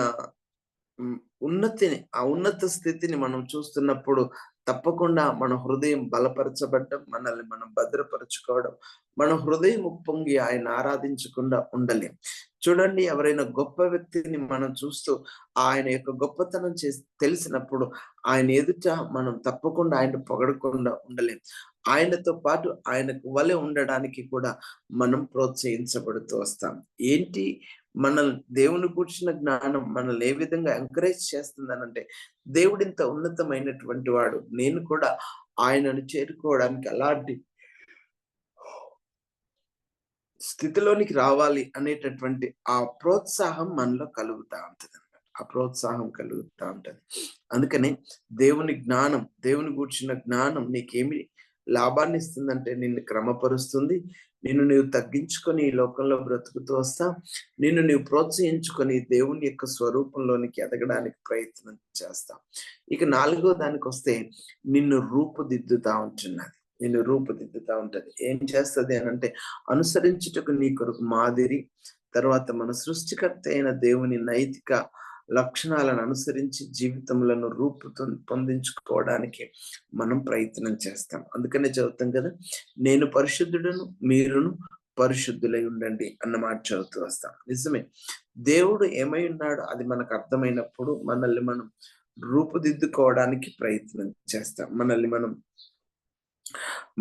ఉన్నతిని, ఆ ఉన్నత స్థితిని మనం చూస్తున్నప్పుడు తప్పకుండా మన హృదయం బలపరచబడ్డం, మనల్ని మనం భద్రపరచుకోవడం, మన హృదయం ఉప్పొంగి ఆయన ఆరాధించకుండా ఉండలేం. చూడండి, ఎవరైనా గొప్ప వ్యక్తిని మనం చూస్తూ ఆయన యొక్క గొప్పతనం తెలిసినప్పుడు ఆయన ఎదుట మనం తప్పకుండా ఆయన పొగడకుండా ఉండలేం. ఆయనతో పాటు ఆయనకు వలె ఉండడానికి కూడా మనం ప్రోత్సహించబడుతూ వస్తాం. ఏంటి దేవుని కూర్చున్న జ్ఞానం మనల్ని ఏ విధంగా ఎంకరేజ్ చేస్తుందనంటే, దేవుడింత ఉన్నతమైనటువంటి వాడు, నేను కూడా ఆయనను చేరుకోవడానికి అలాంటి స్థితిలోనికి రావాలి అనేటటువంటి ఆ ప్రోత్సాహం మనలో కలుగుతా ఉంటది. ఆ ప్రోత్సాహం కలుగుతా ఉంటది. అందుకని దేవుని గూర్చిన జ్ఞానం నీకేమి లాభాన్ని ఇస్తుందంటే, నిన్ను క్రమపరుస్తుంది, నిన్ను నీవు తగ్గించుకొని ఈ లోకంలో బ్రతుకుతూ వస్తా, నిన్ను నీవు ప్రోత్సహించుకొని దేవుని యొక్క స్వరూపంలోనికి ఎదగడానికి ప్రయత్నం చేస్తా. ఇక 4వ దానికి వస్తే, నిన్ను రూపుదిద్దుతా ఉంటున్నది. ఏం చేస్తుంది అనంటే, అనుసరించుటకు నీ కొరకు మాదిరి, తర్వాత మన సృష్టికర్త అయిన దేవుని నైతిక లక్షణాలను అనుసరించి జీవితములను పొందించుకోవడానికి మనం ప్రయత్నం చేస్తాం. అందుకనే చదువుతాం కదా, నేను పరిశుద్ధుడను మీరును పరిశుద్ధులై ఉండండి అన్నమాట చదువుతూ వస్తాం. నిజమే, దేవుడు ఏమై ఉన్నాడో అది మనకు అర్థమైనప్పుడు మనల్ని మనం రూపుదిద్దుకోవడానికి ప్రయత్నం చేస్తాం.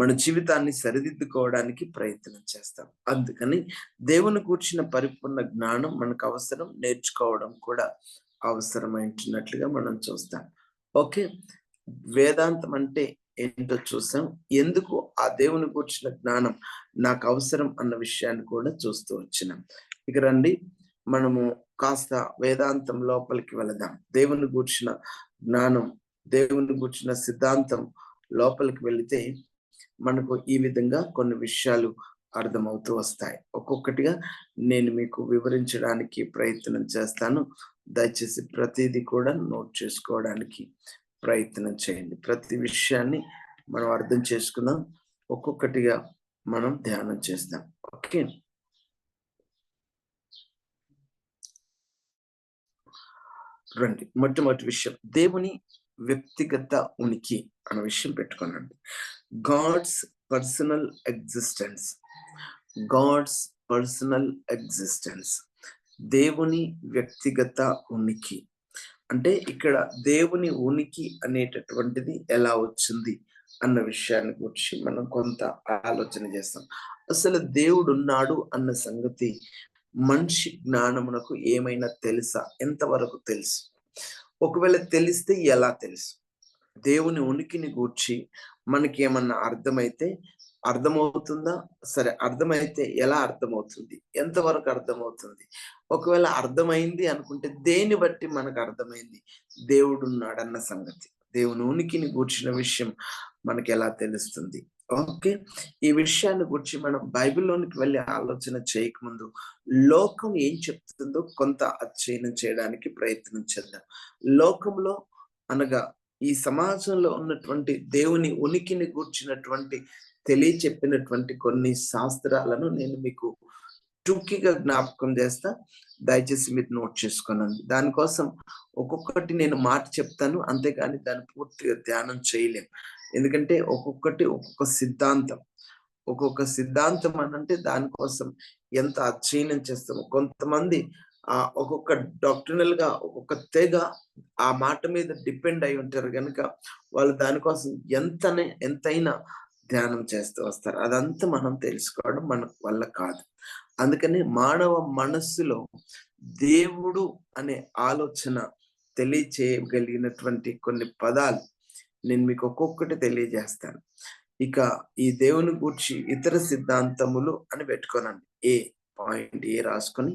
మన జీవితాన్ని సరిదిద్దుకోవడానికి ప్రయత్నం చేస్తాం. అందుకని దేవుని గూర్చిన పరిపూర్ణ జ్ఞానం మనకు అవసరం, నేర్చుకోవడం కూడా అవసరమైనట్లుగా మనం చూస్తాం. ఓకే, వేదాంతం అంటే ఏంటో చూసాం. ఎందుకు ఆ దేవుని గూర్చిన జ్ఞానం నాకు అవసరం అన్న విషయాన్ని కూడా చూస్తూ వచ్చినాం. ఇక రండి, మనము కాస్త వేదాంతం లోపలికి వెళదాం. దేవుని గూర్చిన జ్ఞానం, దేవుని గూర్చిన సిద్ధాంతం లోపలికి వెళితే మనకు ఈ విధంగా కొన్ని విషయాలు అర్థమవుతూ వస్తాయి. ఒక్కొక్కటిగా నేను మీకు వివరించడానికి ప్రయత్నం చేస్తాను. దయచేసి ప్రతిదీ కూడా నోట్ చేసుకోవడానికి ప్రయత్నం చేయండి. ప్రతి విషయాన్ని మనం అర్థం చేసుకుందాం. ఒక్కొక్కటిగా మనం ధ్యానం చేస్తాం. ఓకే, రండి. మొట్టమొదటి విషయం, దేవుని వ్యక్తిగత ఉనికి అన్న విషయం పెట్టుకోనండి. గాడ్స్ పర్సనల్ ఎగ్జిస్టెన్స్, దేవుని వ్యక్తిగత ఉనికి. అంటే ఇక్కడ దేవుని ఉనికి అనేటటువంటిది ఎలా వచ్చింది అన్న విషయాన్ని గురించి మనం కొంత ఆలోచన చేస్తాం. అసలు దేవుడు ఉన్నాడు అన్న సంగతి మనిషి జ్ఞానమునకు ఏమైనా తెలుసా? ఎంతవరకు తెలుసు? ఒకవేళ తెలిస్తే ఎలా తెలుసు? దేవుని ఉనికిని గూర్చి మనకి ఏమన్నా అర్థమవుతుందా? సరే, అర్థమైతే ఎలా అర్థమవుతుంది? ఎంతవరకు అర్థమవుతుంది? ఒకవేళ అర్థమైంది అనుకుంటే దేన్ని బట్టి మనకు అర్థమైంది దేవుడు ఉన్నాడన్న సంగతి? దేవుని ఉనికిని గూర్చిన విషయం మనకి ఎలా తెలుస్తుంది? ఓకే, ఈ విషయాన్ని గురించి మనం బైబిల్లోనికి వెళ్ళి ఆలోచన చేయకముందు లోకం ఏం చెప్తుందో కొంత అధ్యయనం చేయడానికి ప్రయత్నం చేద్దాం. లోకంలో అనగా ఈ సమాజంలో ఉన్నటువంటి దేవుని ఉనికిని గూర్చినటువంటి తెలియచెప్పినటువంటి కొన్ని శాస్త్రాలను నేను మీకు టూకీగా జ్ఞాపకం చేస్తా. దయచేసి మీరు నోట్ చేసుకోనండి. దానికోసం ఒక్కొక్కటి నేను మాట చెప్తాను, అంతేగాని దాన్ని పూర్తిగా ధ్యానం చేయలేం. ఎందుకంటే ఒక్కొక్క సిద్ధాంతం అనంటే దానికోసం ఎంత అధ్యయనం చేస్తాము. కొంతమంది ఒక్కొక్క డాక్టరినల్ గా ఒక్కొక్క తెగ ఆ మాట మీద డిపెండ్ అయి ఉంటారు కనుక వాళ్ళు దానికోసం ఎంతైనా ధ్యానం చేస్తూ వస్తారు. అదంతా మనం తెలుసుకోవడం మన వల్ల కాదు. అందుకని మానవ మనస్సులో దేవుడు అనే ఆలోచన తెలియచేయగలిగినటువంటి కొన్ని పదాలు నేను మీకు ఒక్కొక్కటి తెలియజేస్తాను. ఇక ఈ దేవుని గూర్చి ఇతర సిద్ధాంతములు అని పెట్టుకోనండి. పాయింట్ ఏ రాసుకొని,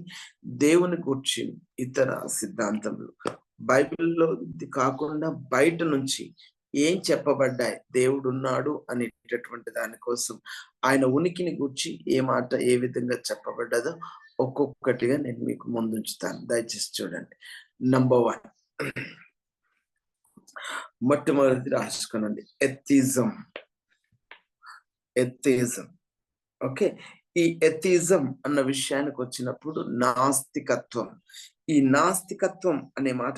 దేవుని గూర్చి ఇతర సిద్ధాంతములు బైబిల్లో కాకుండా బయట నుంచి ఏం చెప్పబడ్డాయి దేవుడు ఉన్నాడు అనేటటువంటి దానికోసం, ఆయన ఉనికిని గూర్చి ఏ విధంగా చెప్పబడ్డదో ఒక్కొక్కటిగా నేను మీకు ముందుంచుతాను. దయచేసి చూడండి. నంబర్ 1, మొట్టమొదటి రాసుకోనండి, ఎథిజం. ఓకే, ఈ ఎథిజం అన్న విషయానికి వచ్చినప్పుడు నాస్తికత్వం. ఈ నాస్తికత్వం అనే మాట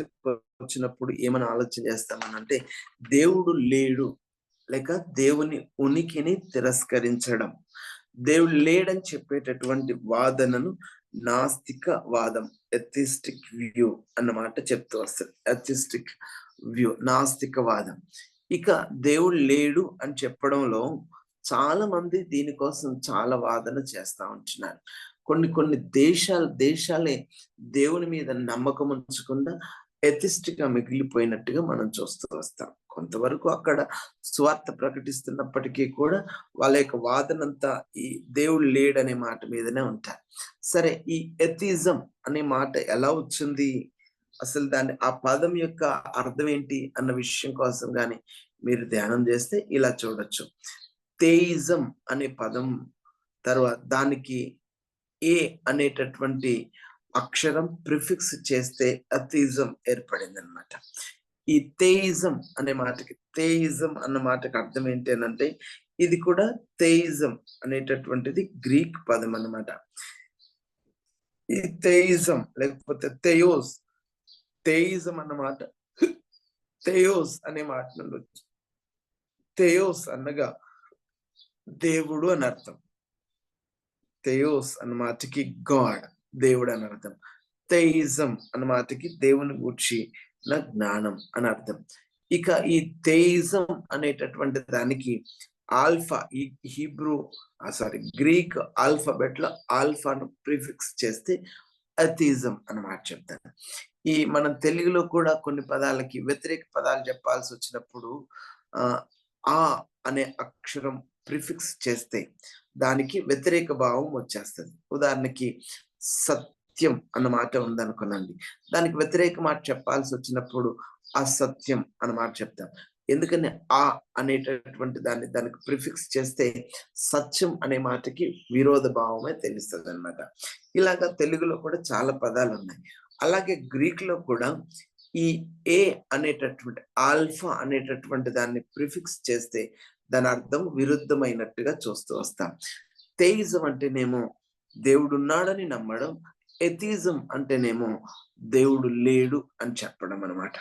వచ్చినప్పుడు ఏమని ఆలోచన చేస్తామనంటే దేవుడు లేడు, లేక దేవుని ఉనికిని తిరస్కరించడం, దేవుడు లేడని చెప్పేటటువంటి వాదనను నాస్తిక వాదం, ఎథిస్టిక్ వ్యూ అన్నమాట చెప్తూ వస్తుంది. ఎథిస్టిక్ వ్యూ, నాస్తిక వాదం. ఇక దేవుడు లేడు అని చెప్పడంలో చాలా మంది దీనికోసం చాలా వాదన చేస్తా ఉంటున్నారు. కొన్ని దేశాలే దేవుని మీద నమ్మకం ఉంచకుండా ఎథిస్ట్ గా మిగిలిపోయినట్టుగా మనం చూస్తూ వస్తాం. కొంతవరకు అక్కడ స్వార్థ ప్రకటిస్తున్నప్పటికీ కూడా వాళ్ళ యొక్క వాదనంతా ఈ దేవుడు లేడనే మాట మీదనే ఉంటారు. సరే, ఈ ఎథిజం అనే మాట ఎలా వచ్చింది, అసలు ఆ పదం యొక్క అర్థం ఏంటి అన్న విషయం కోసం గాని మీరు ధ్యానం చేస్తే ఇలా చూడొచ్చు. థెయిజం అనే పదం తర్వాత దానికి ఏ అనేటటువంటి అక్షరం ప్రిఫిక్స్ చేస్తే అథిజం ఏర్పడింది అనమాట. ఈ థెయిజం అన్న మాటకి అర్థం ఏంటి అంటే ఇది కూడా థెయిజం అనేటటువంటిది గ్రీక్ పదం అన్నమాట. ఈ థెయిజం లేకపోతే థెయిజం అన్నమాట థెయోస్ అనే మాట నుండి వచ్చి, థెయోస్ అనగా దేవుడు అని అర్థం. థెయోస్ అన్న మాటకి గాడ్, దేవుడు అని అర్థం. థెయిజం అన్న మాటకి దేవుని గూర్చిన జ్ఞానం అని అర్థం. ఇక ఈ థెయిజం అనేటటువంటి దానికి ఆల్ఫా, ఈ గ్రీక్ ఆల్ఫాబెట్ లో ఆల్ఫాను ప్రిఫిక్స్ చేస్తే అథిజం అన్నమాట చెప్తాను. ఈ మనం తెలుగులో కూడా కొన్ని పదాలకి వ్యతిరేక పదాలు చెప్పాల్సి వచ్చినప్పుడు ఆ అనే అక్షరం ప్రిఫిక్స్ చేస్తే దానికి వ్యతిరేక భావం వచ్చేస్తుంది. ఉదాహరణకి సత్యం అన్న మాట ఉందనుకోనండి, దానికి వ్యతిరేక మాట చెప్పాల్సి వచ్చినప్పుడు అసత్యం అన్నమాట చెప్తాం. ఎందుకని ఆ అనేటటువంటి దానికి ప్రిఫిక్స్ చేస్తే సత్యం అనే మాటకి విరోధ భావమే తెలుస్తుంది అనమాట. ఇలాగా తెలుగులో కూడా చాలా పదాలు ఉన్నాయి. అలాగే గ్రీక్ లో కూడా ఈ ఏ అనేటటువంటి ఆల్ఫా అనేటటువంటి దాన్ని ప్రిఫిక్స్ చేస్తే దాని అర్థం విరుద్ధమైనట్టుగా చూస్తూ వస్తాం. థెయిజం అంటేనేమో దేవుడు ఉన్నాడని నమ్మడం, ఎథిజం అంటేనేమో దేవుడు లేడు అని చెప్పడం అనమాట.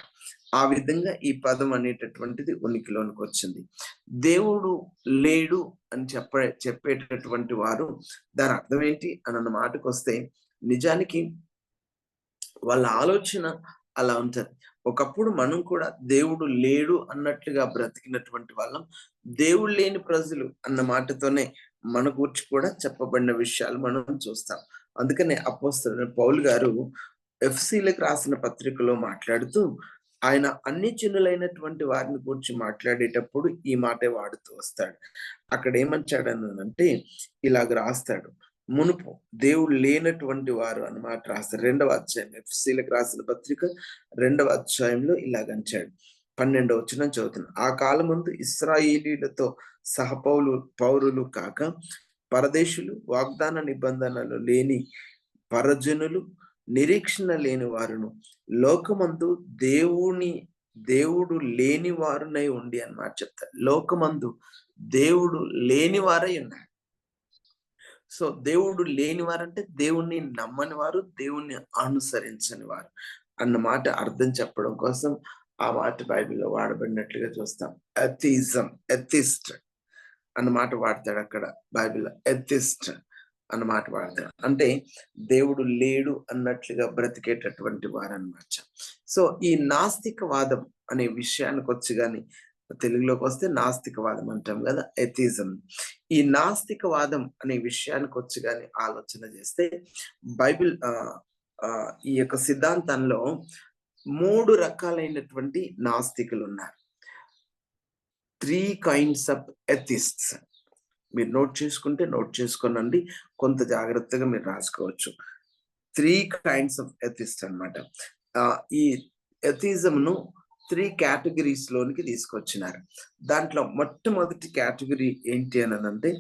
ఆ విధంగా ఈ పదం అనేటటువంటిది ఉనికిలోనికి వచ్చింది. దేవుడు లేడు అని చెప్పేటటువంటి వారు దాని అర్థం ఏంటి అన్న మాటకు వస్తే నిజానికి వాళ్ళ ఆలోచన అలా ఉంటది. ఒకప్పుడు మనం కూడా దేవుడు లేడు అన్నట్లుగా బ్రతికినటువంటి వాళ్ళం. దేవుడు లేని ప్రజలు అన్న మాటతోనే మన గురించి కూడా చెప్పబడిన విషయాలు మనం చూస్తాం. అందుకనే అపోస్తలుడైన పౌలు గారు ఎఫ్సీలకు రాసిన పత్రికలో మాట్లాడుతూ ఆయన అన్ని చిన్నులైనటువంటి వారిని గురించి మాట్లాడేటప్పుడు ఈ మాటే వాడుతూ వస్తాడు. అక్కడ ఏమంటాడనంటే ఇలాగ రాస్తాడు, మునుపు దేవుడు లేనటువంటి వారు అన్నమాట రాస్తారు. 2వ అధ్యాయం, ఎఫెసీయులకు రాసిన పత్రిక 2వ అధ్యాయంలో ఇలాగంచాడు. 12వ వచనం చదువుతున్నాను. ఆ కాలం ముందు ఇశ్రాయేలీలతో పౌరులు కాక పరదేశులు, వాగ్దాన నిబంధనలు లేని పరజనులు, నిరీక్షణ లేని వారును, లోకమందు దేవుడు లేని వారునై ఉండి అన్నమాట చెప్తారు. లోకమందు దేవుడు లేని వారై ఉన్నారు. సో దేవుడు లేని వారంటే దేవుణ్ణి నమ్మని వారు, దేవుణ్ణి అనుసరించని వారు అన్నమాట అర్థం చెప్పడం కోసం ఆ మాట బైబిల్లో వాడబడినట్లుగా చూస్తాం. ఎథిస్ట్ అన్నమాట వాడతాడు అక్కడ బైబిల్లో. ఎథిస్ట్ అన్నమాట వాడతాడు అంటే దేవుడు లేడు అన్నట్లుగా బ్రతికేటటువంటి వారు అన్నమాట. సో ఈ నాస్తికవాదం అనే విషయానికి వచ్చి గాని తెలుగులోకి వస్తే నాస్తికవాదం అంటాం కదా, ఎథిజం. ఈ నాస్తికవాదం అనే విషయానికి వచ్చి కానీ ఆలోచన చేస్తే బైబిల్ ఈ యొక్క సిద్ధాంతంలో 3 రకాలైనటువంటి నాస్తికులు ఉన్నారు. 3 kinds of atheists. మీరు నోట్ చేసుకోనండి, కొంత జాగ్రత్తగా మీరు రాసుకోవచ్చు. 3 kinds of atheists అన్నమాట. ఈ ఎథిజంను 3 categories లోనికి తీసుకొచ్చినారు. దాంట్లో మొట్టమొదటి కేటగిరీ ఏంటి అని అంటే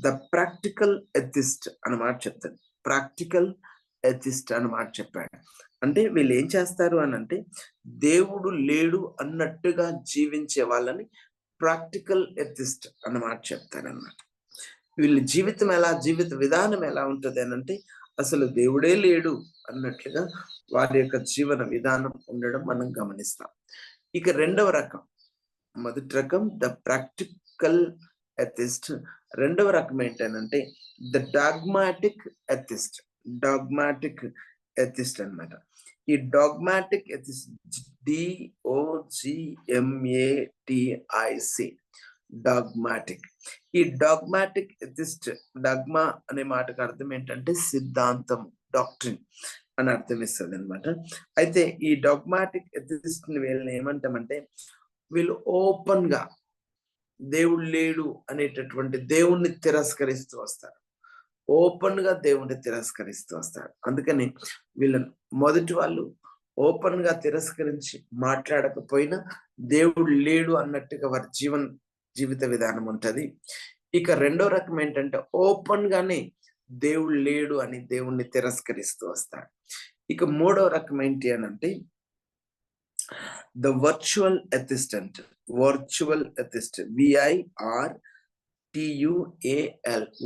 ద ప్రాక్టికల్ ఎథిస్ట్ అన్నమాట చెప్తాడు. ప్రాక్టికల్ ఎథిస్ట్ అన్నమాట చెప్పాడు. అంటే వీళ్ళు ఏం చేస్తారు అని అంటే దేవుడు లేడు అన్నట్టుగా జీవించే వాళ్ళని ప్రాక్టికల్ ఎథిస్ట్ అన్నమాట చెప్తారన్నమాట. వీళ్ళ జీవిత విధానం ఎలా ఉంటది అని అంటే అసలు దేవుడే లేడు అన్నట్లుగా వారి యొక్క జీవన విధానం ఉండడం మనం గమనిస్తాం. ఇక రెండవ రకం, మొదటి రకం ద ప్రాక్టికల్ ఎథిస్ట్, రెండవ రకం ఏంటంటే the dogmatic atheist. Dogmatic atheist అన్నమాట. ఈ డాగ్మాటిక్ ఎథిస్ట్ DOGMATIC, డాగ్మాటిక్. ఈ డాగ్మాటిక్ ఎథిస్ట్, డాగ్మా అనే మాటకు అర్థం ఏంటంటే సిద్ధాంతం, డాక్ట్రిన్ అని అర్థం ఇస్తుంది అనమాట. అయితే ఈ డాగ్మాటిక్ ఎథిస్ట్ ని వీళ్ళని ఏమంటామంటే, వీళ్ళు ఓపెన్ గా దేవుడు లేడు అనేటటువంటి దేవుణ్ణి తిరస్కరిస్తూ వస్తారు. ఓపెన్ గా దేవుణ్ణి తిరస్కరిస్తూ వస్తారు. అందుకని వీళ్ళని మొదటి వాళ్ళు ఓపెన్ గా తిరస్కరించి మాట్లాడకపోయినా దేవుడు లేడు అన్నట్టుగా వారి జీవిత విధానం ఉంటది. ఇక రెండో రకం ఏంటంటే ఓపెన్ గానే దేవుడు లేడు అని దేవుణ్ణి తిరస్కరిస్తూ వస్తాడు. ఇక మూడో రకం ఏంటి అని అంటే ద వర్చువల్ ఎథిస్ట్ అంటే, virtual atheist, VIRTUAL,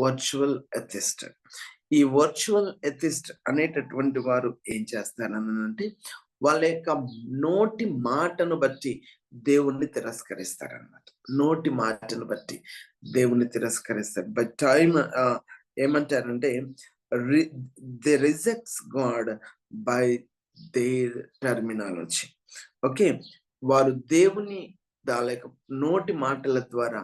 virtual atheist. ఈ వర్చువల్ ఎథిస్ట్ అనేటటువంటి వారు ఏం చేస్తారనంటే వాళ్ళ యొక్క నోటి మాటను బట్టి దేవుణ్ణి తిరస్కరిస్తారన్నమాట. నోటి మాటను బట్టి దేవుణ్ణి తిరస్కరిస్తారు. బై టైం ఏమంటారంటే they rejects God by their terminology. Okay, వారు దేవుని లేక నోటి మాటల ద్వారా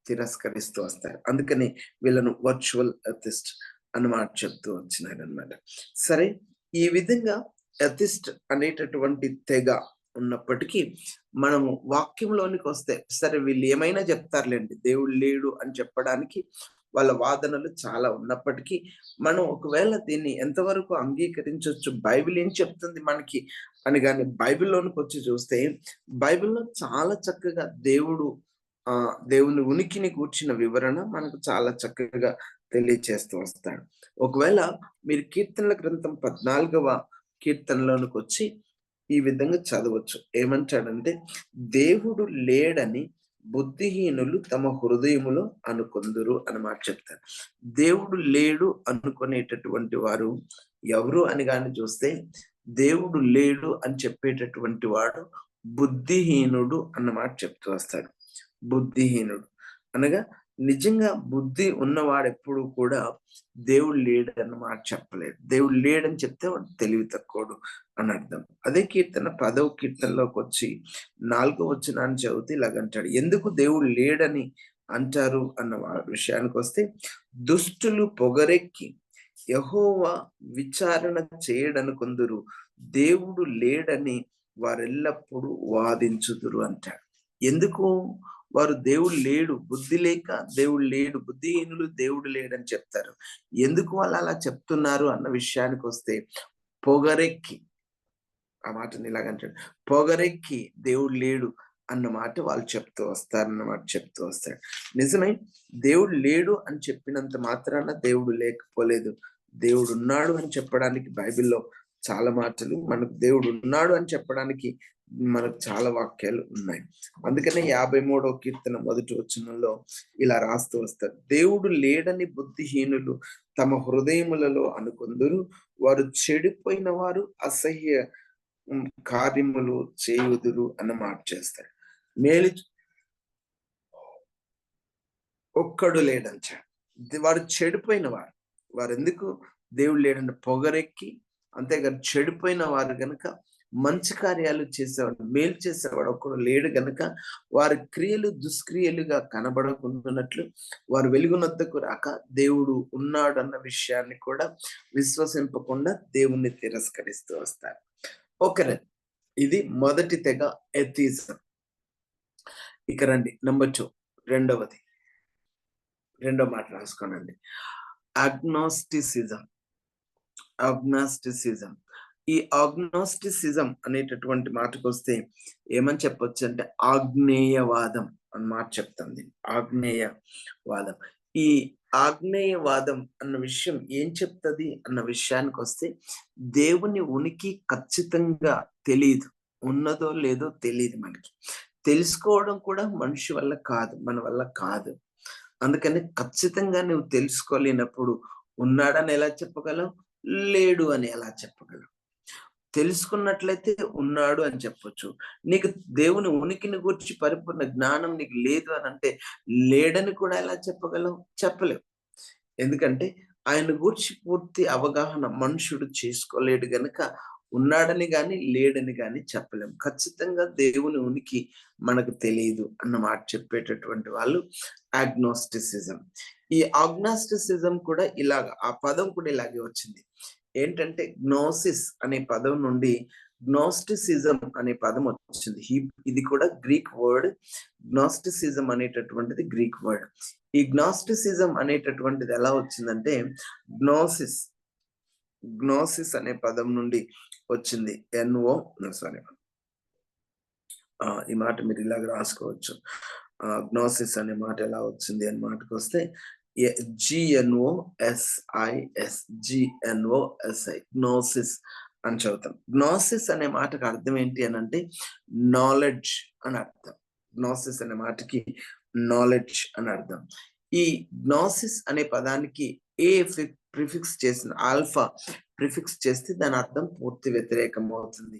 తిరస్కరిస్తూ వస్తారు. అందుకని వీళ్ళను వర్చువల్ ఎథిస్ట్ అన్నమాట చెప్తూ వచ్చినారనమాట. సరే, ఈ విధంగా ఎథిస్ట్ అనేటటువంటి తెగ ఉన్నప్పటికీ మనము వాక్యంలోనికి వస్తే, సరే వీళ్ళు ఏమైనా చెప్తారులేండి, దేవుడు లేడు అని చెప్పడానికి వాళ్ళ వాదనలు చాలా ఉన్నప్పటికీ మనం ఒకవేళ దీన్ని ఎంతవరకు అంగీకరించవచ్చు, బైబిల్ ఏం చెప్తుంది మనకి అని కానీ బైబిల్లోనికి వచ్చి చూస్తే, బైబిల్లో చాలా చక్కగా దేవుని ఉనికిని కూర్చిన వివరణ మనకు చాలా చక్కగా తెలియచేస్తూ వస్తాడు. ఒకవేళ మీరు కీర్తనల గ్రంథం 14వ కీర్తనలోనికి వచ్చి ఈ విధంగా చదవచ్చు. ఏమంటాడంటే, దేవుడు లేడని బుద్ధిహీనులు తమ హృదయములో అనుకొందురు అని మాట చెప్తారు. దేవుడు లేడు అనుకునేటటువంటి వారు ఎవరు అని కానీ చూస్తే, దేవుడు లేడు అని చెప్పేటటువంటి వాడు బుద్ధిహీనుడు అన్నమాట చెప్తూ వస్తాడు. బుద్ధిహీనుడు అనగా నిజంగా బుద్ధి ఉన్నవాడు ఎప్పుడు కూడా దేవుడు లేడు అన్నమాట చెప్పలేడు. దేవుడు లేడని చెప్తే వాడు తెలివి తక్కువడు అని అర్థం. అదే కీర్తన 10వ కీర్తనలోకి వచ్చి 4వ వచనాన్ని చదివితే ఇలాగంటాడు, ఎందుకు దేవుడు లేడని అంటారు అన్న విషయానికి వస్తే, దుష్టులు పొగరెక్కి యెహోవా విచారణ చేయడనుకొందురు, దేవుడు లేడని వారెల్లప్పుడూ వాదించుదురు అంటాడు. ఎందుకు వారు దేవుడు లేడు, బుద్ధి లేక దేవుడు లేడు, బుద్ధిహీనులు దేవుడు లేడని చెప్తారు. ఎందుకు వాళ్ళు అలా చెప్తున్నారు అన్న విషయానికి వస్తే, పొగరెక్కి, ఆ మాటని ఇలాగంటాడు, పొగరెక్కి దేవుడు లేడు అన్న మాట వాళ్ళు చెప్తూ వస్తారన్నమాట చెప్తూ వస్తాడు. నిజమే, దేవుడు లేడు అని చెప్పినంత మాత్రాన దేవుడు లేకపోలేదు. దేవుడు ఉన్నాడు అని చెప్పడానికి బైబిల్లో చాలా మాటలు, మనకు దేవుడు ఉన్నాడు అని చెప్పడానికి మనకు చాలా వాక్యాలు ఉన్నాయి. అందుకనే 53వ కీర్తన 1వ వచనంలో ఇలా రాస్తూ వస్తారు, దేవుడు లేడని బుద్ధిహీనులు తమ హృదయములలో అనుకొందురు, వారు చెడిపోయిన వారు అసహ్య కార్యములు చేయుదురు అన్న మాట చేస్తారు. మేలు ఒక్కడు లేడంట, వారు చెడిపోయిన వారు. వారు ఎందుకు దేవుడు లేడంటే పొగరెక్కి, అంతేగాని చెడిపోయిన వారు గనక మంచి కార్యాలు చేసేవాడు, మేలు చేసేవాడు ఒక్కడు లేడు గనక వారి క్రియలు దుష్క్రియలుగా కనబడకుండానట్లు వారు వెలుగునొద్దకు రాక దేవుడు ఉన్నాడు అన్న విషయాన్ని కూడా విశ్వసింపకుండా దేవుణ్ణి తిరస్కరిస్తూ వస్తారు. ఓకే, ఇది మొదటి తెగ ఎథిజం. ఇక రండి నెంబర్ 2, రెండో మాట రాసుకోనండి, అగ్నోస్టిసిజం. అగ్నాస్టిసిజం. ఈ అగ్నోస్టిసిజం అనేటటువంటి మాటకు వస్తే ఏమని చెప్పొచ్చు అంటే ఆగ్నేయవాదం అని మాట చెప్తుంది. ఆగ్నేయవాదం. ఈ ఆగ్నేయవాదం అన్న విషయం ఏం చెప్తుంది అన్న విషయానికి వస్తే, దేవుని ఉనికి ఖచ్చితంగా తెలియదు, ఉన్నదో లేదో తెలియదు. మనకి తెలుసుకోవడం కూడా మనిషి వల్ల కాదు, మన వల్ల కాదు. అందుకని ఖచ్చితంగా నువ్వు తెలుసుకోలేనప్పుడు ఉన్నాడని ఎలా చెప్పగలవు, లేడు అని ఎలా చెప్పగలం? తెలుసుకున్నట్లయితే ఉన్నాడు అని చెప్పొచ్చు. నీకు దేవుని ఉనికిని గురించి పరిపూర్ణ జ్ఞానం నీకు లేదు అని అంటే లేడని కూడా ఎలా చెప్పగలం? చెప్పలేం. ఎందుకంటే ఆయన గూర్చి పూర్తి అవగాహన మనుషుడు చేసుకోలేడు గనుక ఉన్నాడని గాని లేడని గాని చెప్పలేం. ఖచ్చితంగా దేవుని ఉనికి మనకు తెలియదు అన్న మాట చెప్పేటటువంటి వాళ్ళు అగ్నోస్టిసిజం. ఈ అగ్నాస్టిసిజం కూడా ఆ పదం కూడా ఇలాగే వచ్చింది. ఏంటంటే గ్నోసిస్ అనే పదం నుండి గ్నోస్టిసిజం అనే పదం వచ్చింది. ఇది కూడా గ్రీక్ వర్డ్. గ్నోస్టిసిజం అనేటటువంటిది గ్రీక్ వర్డ్. ఈ గ్నోస్టిసిజం అనేటటువంటిది ఎలా వచ్చిందంటే గ్నోసిస్ అనే పదం నుండి వచ్చింది. ఈ మాట మీరు ఇలాగ రాసుకోవచ్చు. గ్నోసిస్ అనే మాట ఎలా వచ్చింది అని మాటకు వస్తే GNOSIS గ్నోసిస్ అని చదువుతాం. గ్నోసిస్ అనే మాటకు అర్థం ఏంటి అని అంటే నాలెడ్జ్ అని అర్థం. గ్నోసిస్ అనే మాటకి నాలెడ్జ్ అని అర్థం. ఈ గ్నోసిస్ అనే పదానికి ప్రిఫిక్స్ చేసిన ఆల్ఫా ప్రిఫిక్స్ చేస్తే దాని అర్థం పూర్తి వ్యతిరేకం అవుతుంది.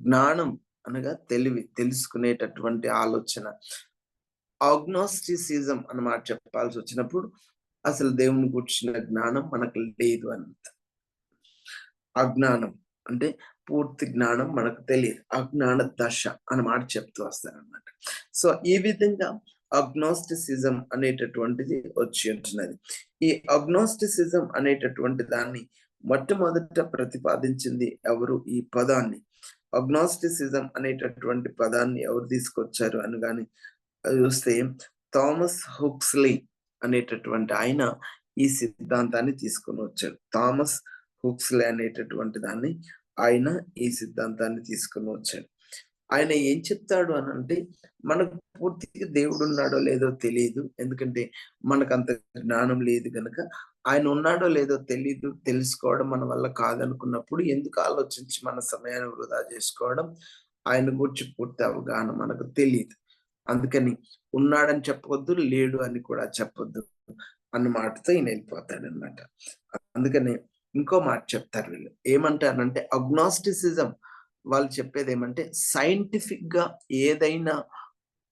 జ్ఞానం అనగా తెలివి, తెలుసుకునేటటువంటి ఆలోచన. అగ్నోస్టిసిజం అన్నమాట చెప్పాల్సి వచ్చినప్పుడు అసలు దేవుని గురించిన జ్ఞానం మనకు లేదు అంత. అజ్ఞానం అంటే పూర్తి జ్ఞానం మనకు తెలియదు. అజ్ఞాన దశ అన్నమాట చెప్తూ వస్తారనమాట. సో ఈ విధంగా అగ్నోస్టిసిజం అనేటటువంటిది వచ్చి ఉంటున్నది. ఈ అగ్నోస్టిసిజం అనేటటువంటి దాన్ని మొట్టమొదట ప్రతిపాదించింది ఎవరు? ఈ పదాన్ని అగ్నోస్టిసిజం అనేటటువంటి పదాన్ని ఎవరు తీసుకొచ్చారు అని కానీ చూస్తే థామస్ హుక్స్లీ అనేటటువంటి ఆయన ఈ సిద్ధాంతాన్ని తీసుకొని వచ్చాడు. థామస్ హుక్స్లీ అనేటటువంటి దాన్ని ఆయన ఈ సిద్ధాంతాన్ని తీసుకొని వచ్చాడు. ఆయన ఏం చెప్తాడు అని అంటే మనకు పూర్తిగా దేవుడు ఉన్నాడో లేదో తెలియదు. ఎందుకంటే మనకు అంత జ్ఞానం లేదు కనుక ఆయన ఉన్నాడో లేదో తెలియదు. తెలుసుకోవడం మన వల్ల కాదనుకున్నప్పుడు ఎందుకు ఆలోచించి మన సమయాన్ని వృధా చేసుకోవడం? ఆయన గురించి పూర్తి అవగాహన మనకు తెలియదు. అందుకని ఉన్నాడని చెప్పొద్దు, లేడు అని కూడా చెప్పొద్దు అన్న మాటతో ఈయన వెళ్ళిపోతాడు అనమాట. అందుకని ఇంకో మాట చెప్తారు వీళ్ళు. ఏమంటారంటే అగ్నాస్టిసిజం వాళ్ళు చెప్పేది ఏమంటే సైంటిఫిక్ గా ఏదైనా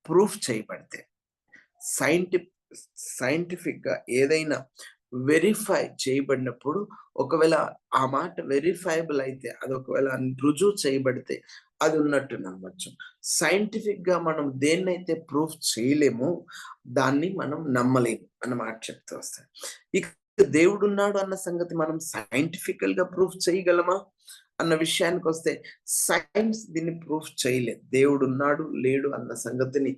ప్రూఫ్ చేయబడితే, సైంటిఫిక్ గా ఏదైనా వెరిఫై చేయబడినప్పుడు ఒకవేళ ఆ మాట వెరిఫైబుల్ అయితే, అది ఒకవేళ రుజువు చేయబడితే అది ఉన్నట్టు నమ్మచ్చు. సైంటిఫిక్ గా మనం దేన్నైతే ప్రూఫ్ చేయలేమో దాన్ని మనం నమ్మలేము అన్నమాట చెప్తూ వస్తాయి. ఇక దేవుడు ఉన్నాడు అన్న సంగతి మనం సైంటిఫికల్ గా ప్రూఫ్ చేయగలమా అన్న విషయానికి వస్తే సైన్స్ దీన్ని ప్రూఫ్ చేయలేదు. దేవుడు ఉన్నాడు లేడు అన్న సంగతిని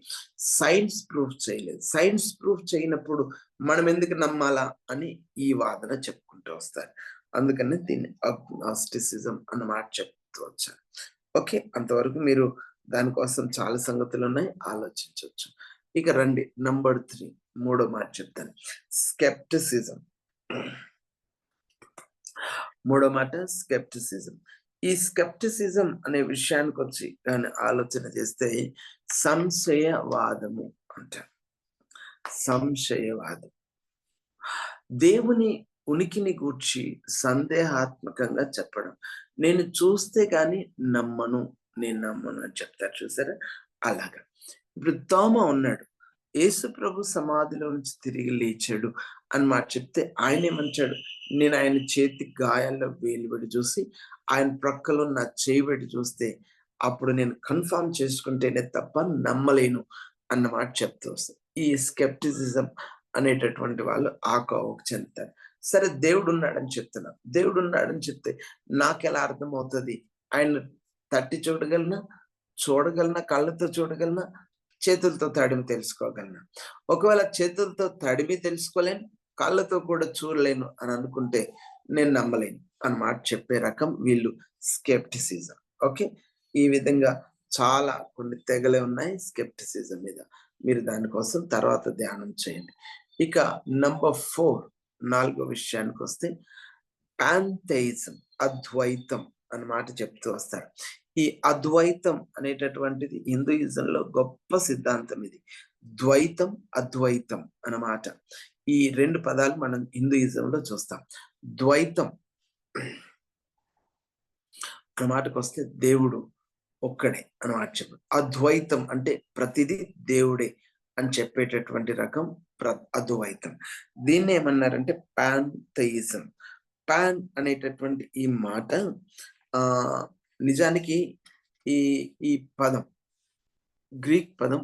సైన్స్ ప్రూఫ్ చేయలేదు. సైన్స్ ప్రూఫ్ చేయనప్పుడు మనం ఎందుకు నమ్మాలా అని ఈ వాదన చెప్పుకుంటూ వస్తారు. అందుకని దీన్ని అగ్నాస్టిసిజం అన్నమాట చెప్తూ వచ్చారు. ఓకే, అంతవరకు మీరు దానికోసం చాలా సంగతులు ఉన్నాయి, ఆలోచించవచ్చు. ఇక రండి నంబర్ 3, మూడో మాట చెప్తాను. స్కెప్టిసిజం. మూడో మాట స్కెప్టిసిజం. ఈ స్కెప్టిసిజం అనే విషయానికి వచ్చి దాన్ని ఆలోచన చేస్తే సంశయవాదము అంటారు. సంశయవాదం దేవుని ఉనికిని గూర్చి సందేహాత్మకంగా చెప్పడం. నేను చూస్తే గాని నమ్మను, నేను నమ్మను అని చెప్తారు. చూసారా? అలాగా ఇప్పుడు తోమా ఉన్నాడు, యేసు ప్రభు సమాధిలో నుంచి తిరిగి లేచాడు అని మాట చెప్తే ఆయన ఏమంటాడు? నేను ఆయన చేతి గాయాల్లో వేలుబడి చూసి ఆయన ప్రక్కలో నా చేయబడి చూస్తే అప్పుడు నేను కన్ఫర్మ్ చేసుకుంటేనే తప్ప నమ్మలేను అన్నమాట చెప్తూ వస్తాయి. ఈ స్కెప్టిసిజం అనేటటువంటి వాళ్ళు ఆ కోవకు చెందుతారు. సరే, దేవుడు ఉన్నాడని చెప్తున్నా, దేవుడు ఉన్నాడని చెప్తే నాకెలా అర్థమవుతుంది? ఆయన తట్టి చూడగలనా, కళ్ళతో చూడగలనా, చేతులతో తడిమి తెలుసుకోగలనా? ఒకవేళ చేతులతో తడిమి తెలుసుకోలేను, కళ్ళతో కూడా చూడలేను అని అనుకుంటే నేను నమ్మలేను అన్నమాట చెప్పే రకం వీళ్ళు స్కెప్టిసిజం. ఓకే, ఈ విధంగా చాలా కొన్ని తెగలే ఉన్నాయి స్కెప్టిసిజం మీద. మీరు దానికోసం తర్వాత ధ్యానం చేయండి. ఇక నంబర్ 4, నాలుగో విషయానికి వస్తే పాంథెయిజం, అద్వైతం అన్నమాట చెప్తూ వస్తారు. ఈ అద్వైతం అనేటటువంటిది హిందూయిజంలో గొప్ప సిద్ధాంతం. ఇది ద్వైతం, అద్వైతం అన్నమాట. ఈ రెండు పదాలు మనం హిందూయిజంలో చూస్తాం. ద్వైతం ఆ మాటకు వస్తే దేవుడు ఒక్కడే అని మాట చెప్పు. అద్వైతం అంటే ప్రతిదీ దేవుడే అని చెప్పేటటువంటి రకం అద్వైతం. దీన్ని ఏమన్నారంటే పాంథయిజం. పాన్ అనేటటువంటి ఈ మాట నిజానికి ఈ ఈ పదం గ్రీక్ పదం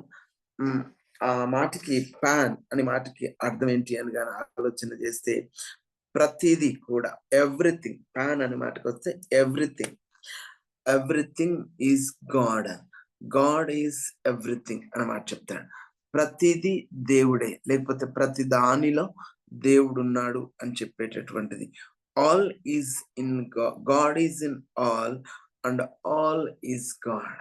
ఆ మాటకి పాన్ అనే మాటకి అర్థం ఏంటి అని కానీ ఆలోచన చేస్తే ప్రతిదీ కూడా ఎవ్రీథింగ్. పాన్ అనే మాటకు వస్తే everything. Everything is God. God is everything అని మాట చెప్తాడు. ప్రతిదీ దేవుడే, లేకపోతే ప్రతి దానిలో దేవుడు ఉన్నాడు అని చెప్పేటటువంటిది. All is in God is in all and all is God.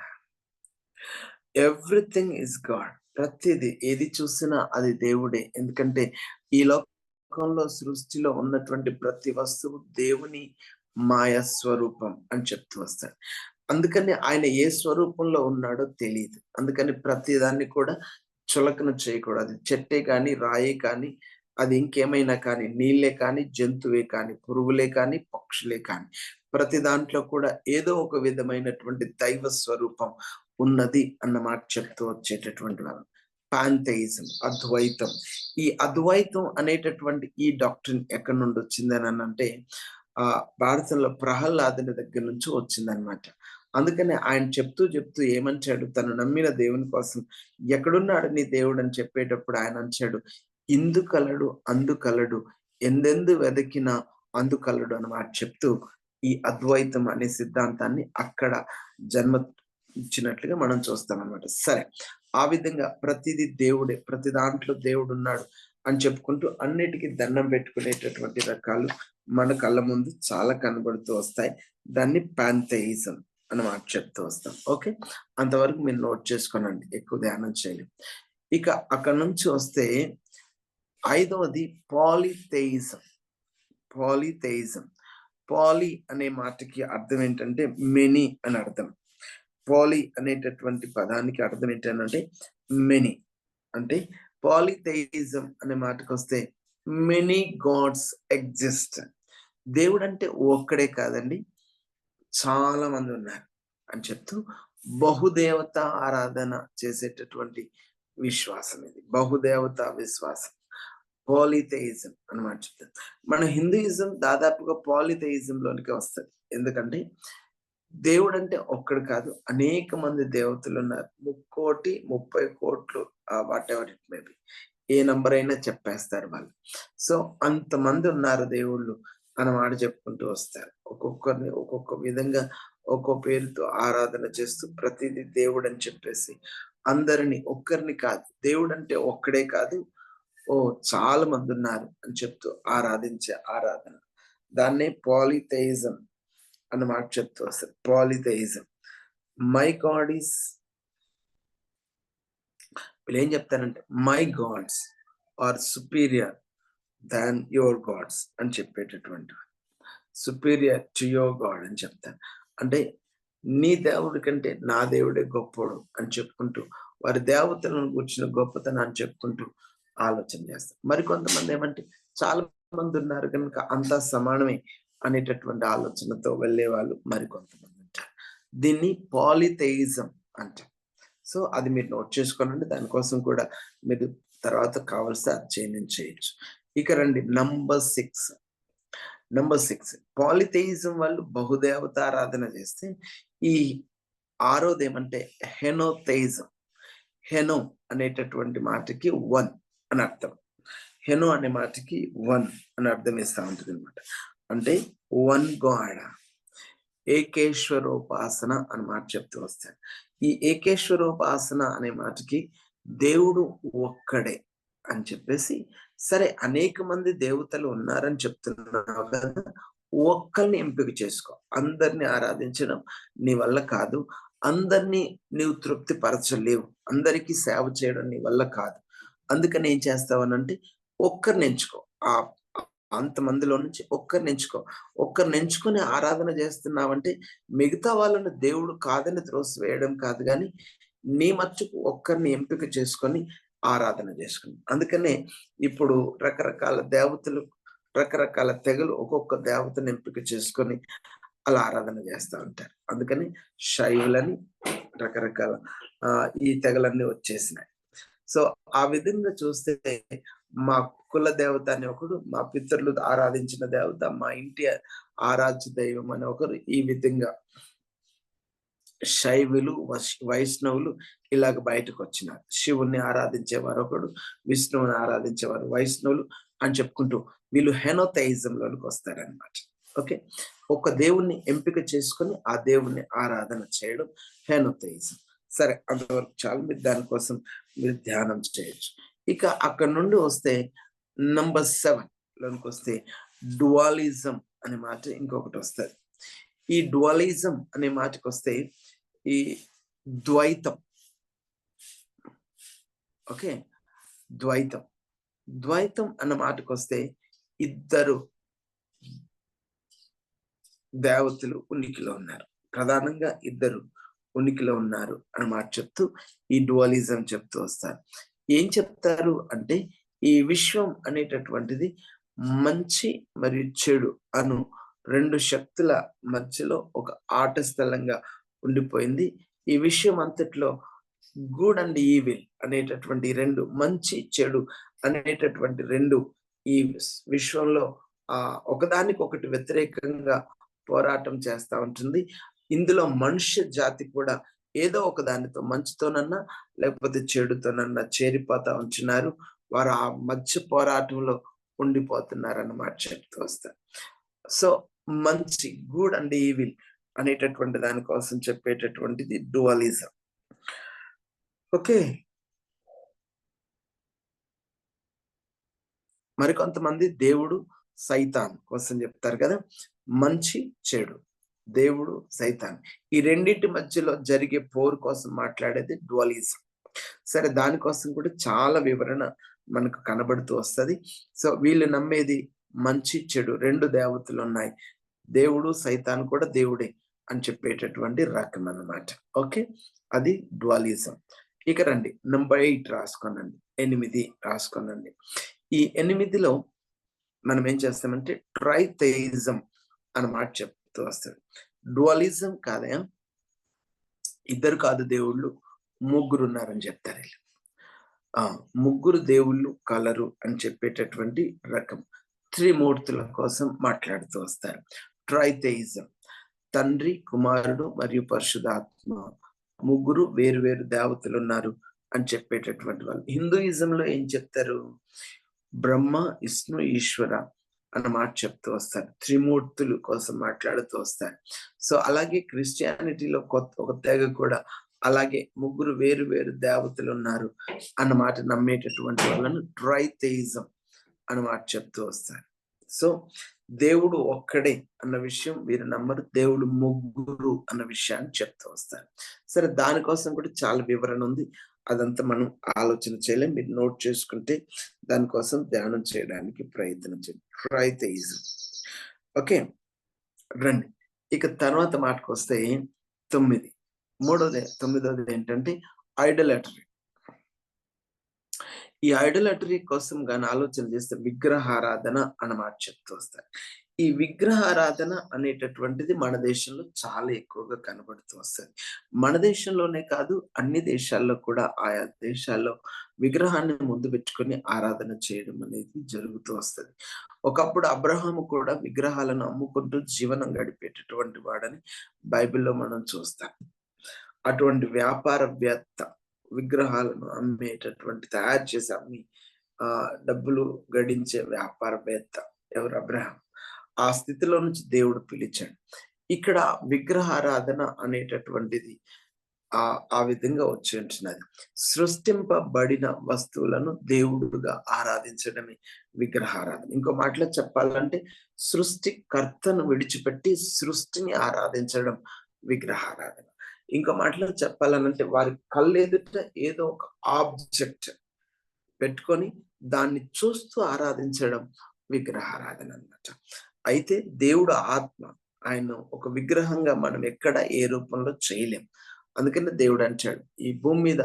Everything is God. ప్రతిదీ ఏది చూసినా అది దేవుడే. ఎందుకంటే ఈ లోకంలో సృష్టిలో ఉన్నటువంటి ప్రతి వస్తువు దేవుని మాయా స్వరూపం అని చెప్తూ వస్తాడు. అందుకని ఆయన ఏ స్వరూపంలో ఉన్నాడో తెలియదు. అందుకని ప్రతి దాన్ని కూడా చులకన చేయకూడదు. చెట్టే కానీ, రాయే కానీ, అది ఇంకేమైనా కానీ, నీళ్ళే కానీ, జంతువే కానీ, పురుగులే కానీ, పక్షులే కానీ, ప్రతి దాంట్లో కూడా ఏదో ఒక విధమైనటువంటి దైవ స్వరూపం ఉన్నది అన్నమాట చెప్తూ వచ్చేటటువంటి వాళ్ళు. పాంథయిజం, అద్వైతం. ఈ అద్వైతం అనేటటువంటి ఈ డాక్టరీన్ ఎక్కడి నుండి వచ్చిందని అంటే భారతంలో ప్రహ్లాదుని దగ్గర నుంచి వచ్చిందనమాట. అందుకని ఆయన చెప్తూ ఏమంటాడు, తను నమ్మిన దేవుని కోసం ఎక్కడున్నాడు నీ దేవుడు అని చెప్పేటప్పుడు ఆయన అంటాడు, ఇందు కలడు అందు కలడు, ఎందెందు వెదకినా అందు కలడు అన్నమాట చెప్తూ ఈ అద్వైతం అనే సిద్ధాంతాన్ని అక్కడ జన్మ ఇచ్చినట్లుగా మనం చూస్తాం అనమాట. సరే, ఆ విధంగా ప్రతిదీ దేవుడే, ప్రతి దాంట్లో దేవుడు ఉన్నాడు అని చెప్పుకుంటూ అన్నిటికీ దండం పెట్టుకునేటటువంటి రకాలు మన కళ్ళ ముందు చాలా కనబడుతూ వస్తాయి. దాన్ని పాంథయిజం అన్నమాట చెప్తూ వస్తాం. ఓకే, అంతవరకు మీరు నోట్ చేసుకోనండి, ఎక్కువ ధ్యానం చేయలేదు. ఇక అక్కడ నుంచి వస్తే 5వది పాలిథెయిజం. పాలిథెయిజం. పాలి అనే మాటకి అర్థం ఏంటంటే మెనీ అని అర్థం. పాలి అనేటటువంటి పదానికి అర్థం ఏంటంటే మెనీ. అంటే పాలిథెయిజం అనే మాటకు వస్తే మెనీ గాడ్స్ ఎగ్జిస్ట్. దేవుడు అంటే ఒక్కడే కాదండి, చాలా మంది ఉన్నారు అని చెప్తూ బహుదేవత ఆరాధన చేసేటటువంటి విశ్వాసం ఇది. బహుదేవత విశ్వాసం, పాలిథెయిజం అనమాట చెప్తారు. మన హిందూయిజం దాదాపుగా పాలిథెయిజంలోనికి వస్తుంది. ఎందుకంటే దేవుడు అంటే ఒక్కడు కాదు, అనేక మంది దేవతలు ఉన్నారు. 30 కోట్లు, what ever it may be, A number అయినా చెప్పేస్తారు వాళ్ళు. సో అంతమంది ఉన్నారు దేవుళ్ళు అన్నమాట చెప్పుకుంటూ వస్తారు. ఒక్కొక్కరిని ఒక్కొక్క విధంగా ఒక్కో పేరుతో ఆరాధన చేస్తూ ప్రతిదీ దేవుడు అని చెప్పేసి అందరిని, ఒక్కరిని కాదు, దేవుడు అంటే ఒక్కడే కాదు, చాలా మంది ఉన్నారు అని చెప్తూ ఆరాధించే ఆరాధన, దాన్నే పాలిథెయిజం అన్నమాట చెప్తూ వస్తారు. పాలిథెయిజం. మై గాడ్ ఈస్, వీళ్ళు ఏం చెప్తారంటే my gods are superior than your gods అని చెప్పేటటువంటి, సుపీరియర్ టు యువర్ గాడ్ అని చెప్తారు. అంటే నీ దేవుడి కంటే నా దేవుడే గొప్పడు అని చెప్పుకుంటూ వారి దేవతలను కూర్చున్న గొప్పతనాన్ని చెప్పుకుంటూ ఆలోచన చేస్తారు. మరికొంతమంది ఏమంటే చాలా మంది ఉన్నారు కనుక అంతా సమానమే అనేటటువంటి ఆలోచనతో వెళ్ళే వాళ్ళు మరికొంతమంది ఉంటారు. దీన్ని పాలిథెయిజం అంటారు. సో అది మీరు నోట్ చేసుకోనండి, దానికోసం కూడా మీరు తర్వాత కావాల్సి అధ్యయనం చేయొచ్చు. ఇక రండి నంబర్ 6. పాలిథెయిజం వాళ్ళు బహుదేవతారాధన చేస్తే ఈ 6వది ఏమంటే హెనోథెయిజం. హెనో అనేటటువంటి మాటకి 1 అని అర్థం. హెనో అనే మాటకి 1 అని అర్థం ఇస్తా ఉంటుంది అనమాట. అంటే 1 గాడ్, ఏకేశ్వరోపాసన అని మాట చెప్తూ వస్తాడు. ఈ ఏకేశ్వరోపాసన అనే మాటకి దేవుడు ఒక్కడే అని చెప్పేసి, సరే అనేక మంది దేవతలు ఉన్నారని చెప్తున్నావు కదా, ఒక్కరిని ఎంపిక చేసుకో. అందరిని ఆరాధించడం నీ వల్ల కాదు, అందరినీ నీవు తృప్తి పరచలేవు, అందరికీ సేవ చేయడం నీ వల్ల కాదు. అందుకని ఏం చేస్తావనంటే ఒక్కరిని ఎంచుకో. అంతమందిలో నుంచి ఒక్కరిని ఎంచుకో. ఒక్కరిని ఎంచుకొని ఆరాధన చేస్తున్నావంటే మిగతా వాళ్ళను దేవుడు కాదని త్రోసివేయడం కాదు, కానీ నీ మట్టుకు ఒక్కరిని ఎంపిక చేసుకొని ఆరాధన చేసుకుని. అందుకనే ఇప్పుడు రకరకాల దేవతలు రకరకాల తెగలు ఒక్కొక్క దేవతను ఎంపిక చేసుకొని అలా ఆరాధన చేస్తూ ఉంటారు. అందుకని శైవులని రకరకాల ఈ తెగలన్నీ వచ్చేసినాయి. సో ఆ విధంగా చూస్తే మా కుల దేవత అని ఒకడు, మా పితరులు ఆరాధించిన దేవత, మా ఇంటి ఆరాధ్య దైవం అని ఒకరు, ఈ విధంగా శైవులు వైష్ణవులు ఇలాగ బయటకు వచ్చినారు. శివుణ్ణి ఆరాధించేవారు ఒకడు, విష్ణువుని ఆరాధించేవారు వైష్ణవులు అని చెప్పుకుంటూ వీళ్ళు హెనోథైజంలోనికి వస్తారనమాట. ఓకే, ఒక దేవుణ్ణి ఎంపిక చేసుకొని ఆ దేవుణ్ణి ఆరాధన చేయడం హెనోథైజం. సరే, అంతవరకు చాలు. మీరు దానికోసం మీరు ధ్యానం చేయొచ్చు. ఇక అక్కడ నుండి వస్తే నంబర్ 7 లోనికి వస్తే డువాలిజం అనే మాట ఇంకొకటి వస్తుంది. ఈ డువాలిజం అనే మాటకు వస్తే ఈ ద్వైతం. ఓకే, ద్వైతం. ద్వైతం అన్న మాటకు వస్తే ఇద్దరు దేవతలు ఉనికిలో ఉన్నారు, ప్రధానంగా ఇద్దరు ఉనికిలో ఉన్నారు అని మాట చెప్తూ ఈ డువాలిజం చెప్తూ వస్తారు. ఏం చెప్తారు అంటే, ఈ విశ్వం అనేటటువంటిది మంచి మరియు చెడు అను రెండు శక్తుల మధ్యలో ఒక ఆట స్థలంగా ఉండిపోయింది. ఈ విషయం అంతట్లో గుడ్ అండ్ ఈవిల్ అనేటటువంటి రెండు, మంచి చెడు అనేటటువంటి రెండు ఈ విశ్వంలో ఒకదానికొకటి వ్యతిరేకంగా పోరాటం చేస్తూ ఉంటుంది. ఇందులో మనుష్య జాతి కూడా ఏదో ఒక దానితో, మంచుతోనన్నా లేకపోతే చెడుతోనన్నా చేరిపోతా ఉంటున్నారు. వారు ఆ మధ్య పోరాటంలో ఉండిపోతున్నారు అన్నమాట చెప్తూ వస్తారు. సో మంచి, గుడ్ అండ్ ఈవిల్ అనేటటువంటి దానికోసం చెప్పేటటువంటిది డువాలిజం. ఓకే, మరికొంతమంది దేవుడు సైతాన్ కోసం చెప్తారు కదా, మంచి చెడు, దేవుడు సైతాన్, ఈ రెండింటి మధ్యలో జరిగే పోరు కోసం మాట్లాడేది డువాలిజం. సరే, దానికోసం కూడా చాలా వివరణ మనకు కనబడుతూ వస్తుంది. సో వీళ్ళు నమ్మేది మంచి చెడు రెండు దేవతలు ఉన్నాయి, దేవుడు సైతాన్ కూడా దేవుడే అని చెప్పేటటువంటి రకం అన్నమాట. ఓకే, అది డువాలిజం. ఇక రండి, నంబర్ 8 రాసుకోనండి, 8 రాసుకోనండి. ఈ 8లో మనం ఏం చేస్తామంటే ట్రైథెయిజం అన్నమాట చెప్తూ వస్తాడు. డువాలిజం కాదా, ఇద్దరు కాదు దేవుళ్ళు, ముగ్గురు ఉన్నారని చెప్తారు. ముగ్గురు దేవుళ్ళు కలరు అని చెప్పేటటువంటి రకం త్రిమూర్తుల కోసం మాట్లాడుతూ వస్తారు. ట్రైథెయిజం, తండ్రి, కుమారుడు మరియు పరిశుద్ధాత్మ, ముగ్గురు వేరు వేరు దేవతలు ఉన్నారు అని చెప్పేటటువంటి వాళ్ళు. హిందూయిజంలో ఏం చెప్తారు, బ్రహ్మ, విష్ణు, ఈశ్వర అన్న మాట చెప్తూ వస్తారు, త్రిమూర్తులు కోసం మాట్లాడుతూ వస్తారు. సో అలాగే క్రిస్టియానిటీలో ఒక తెగ కూడా అలాగే ముగ్గురు వేరు వేరు దేవతలు ఉన్నారు అన్నమాట నమ్మేటటువంటి వాళ్ళను ట్రైథెయిజం అన్నమాట చెప్తూ వస్తారు. సో దేవుడు ఒక్కడే అన్న విషయం వీరు నమ్మరు, దేవుడు ముగ్గురు అన్న విషయాన్ని చెప్తూ వస్తారు. సరే, దానికోసం కూడా చాలా వివరణ ఉంది, అదంతా మనం ఆలోచన చేయలేం. మీరు నోట్ చేసుకుంటే దానికోసం ధ్యానం చేయడానికి ప్రయత్నం చేయండి. ట్రైథెయిజం. ఓకే, రండి. ఇక తర్వాత మాటకు వస్తే 9వ ఏంటంటే ఐడలాటరీ. ఈ ఐడలాటరీ కోసం గాని ఆలోచన చేస్తే విగ్రహారాధన అన్నమాట చెప్తూ వస్తారు. ఈ విగ్రహారాధన అనేటటువంటిది మన దేశంలో చాలా ఎక్కువగా కనబడుతూ వస్తుంది. మన దేశంలోనే కాదు, అన్ని దేశాల్లో కూడా ఆయా దేశాల్లో విగ్రహాన్ని ముందు పెట్టుకొని ఆరాధన చేయడం అనేది జరుగుతూ వస్తుంది. ఒకప్పుడు అబ్రహాము కూడా విగ్రహాలను అమ్ముకుంటూ జీవనం గడిపేటటువంటి వాడని బైబిల్లో మనం చూస్తాం. అటువంటి వ్యాపారవేత్త, విగ్రహాలను అమ్మేటటువంటి, తయారు చేసి అమ్మి డబ్బులు గడించే వ్యాపారవేత్త ఎవరు, అబ్రహాం. ఆ స్థితిలో నుంచి దేవుడు పిలిచాడు. ఇక్కడ విగ్రహారాధన అనేటటువంటిది ఆ విధంగా వచ్చి ఉంటున్నది. సృష్టింపబడిన వస్తువులను దేవుడుగా ఆరాధించడమే విగ్రహారాధన. ఇంకో మాటలో చెప్పాలంటే సృష్టికర్తను విడిచిపెట్టి సృష్టిని ఆరాధించడం విగ్రహారాధన. ఇంకో మాటలో చెప్పాలనంటే వారి కళ్ళెదుట ఏదో ఒక ఆబ్జెక్ట్ పెట్టుకొని దాన్ని చూస్తూ ఆరాధించడం విగ్రహారాధన అన్నమాట. అయితే దేవుడు ఆత్మ, ఆయన ఒక విగ్రహంగా మనం ఎక్కడ ఏ రూపంలో చేయలేం. అందుకని దేవుడు అంటాడు, ఈ భూమి మీద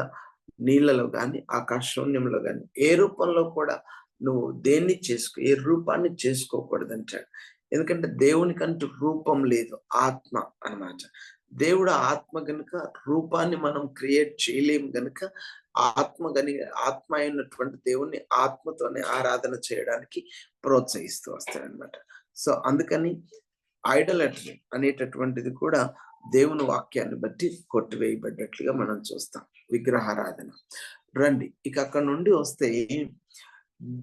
నీళ్ళలో గాని ఆకాశూన్యంలో గాని ఏ రూపంలో కూడా నువ్వు దేన్ని చేసుకో, ఏ రూపాన్ని చేసుకోకూడదు అంటాడు. ఎందుకంటే దేవునికంటూ రూపం లేదు, ఆత్మ అన్నమాట. దేవుడు ఆత్మ గనుక రూపాన్ని మనం క్రియేట్ చేయలేము గనుక ఆత్మ అయినటువంటి దేవుణ్ణి ఆత్మతోనే ఆరాధన చేయడానికి ప్రోత్సహిస్తూ వస్తాడనమాట. సో అందుకని ఐడలట్రీ అనేటటువంటిది కూడా దేవుని వాక్యాన్ని బట్టి కొట్టివేయబడ్డట్లుగా మనం చూస్తాం, విగ్రహారాధన. రండి ఇక అక్కడ నుండి వస్తే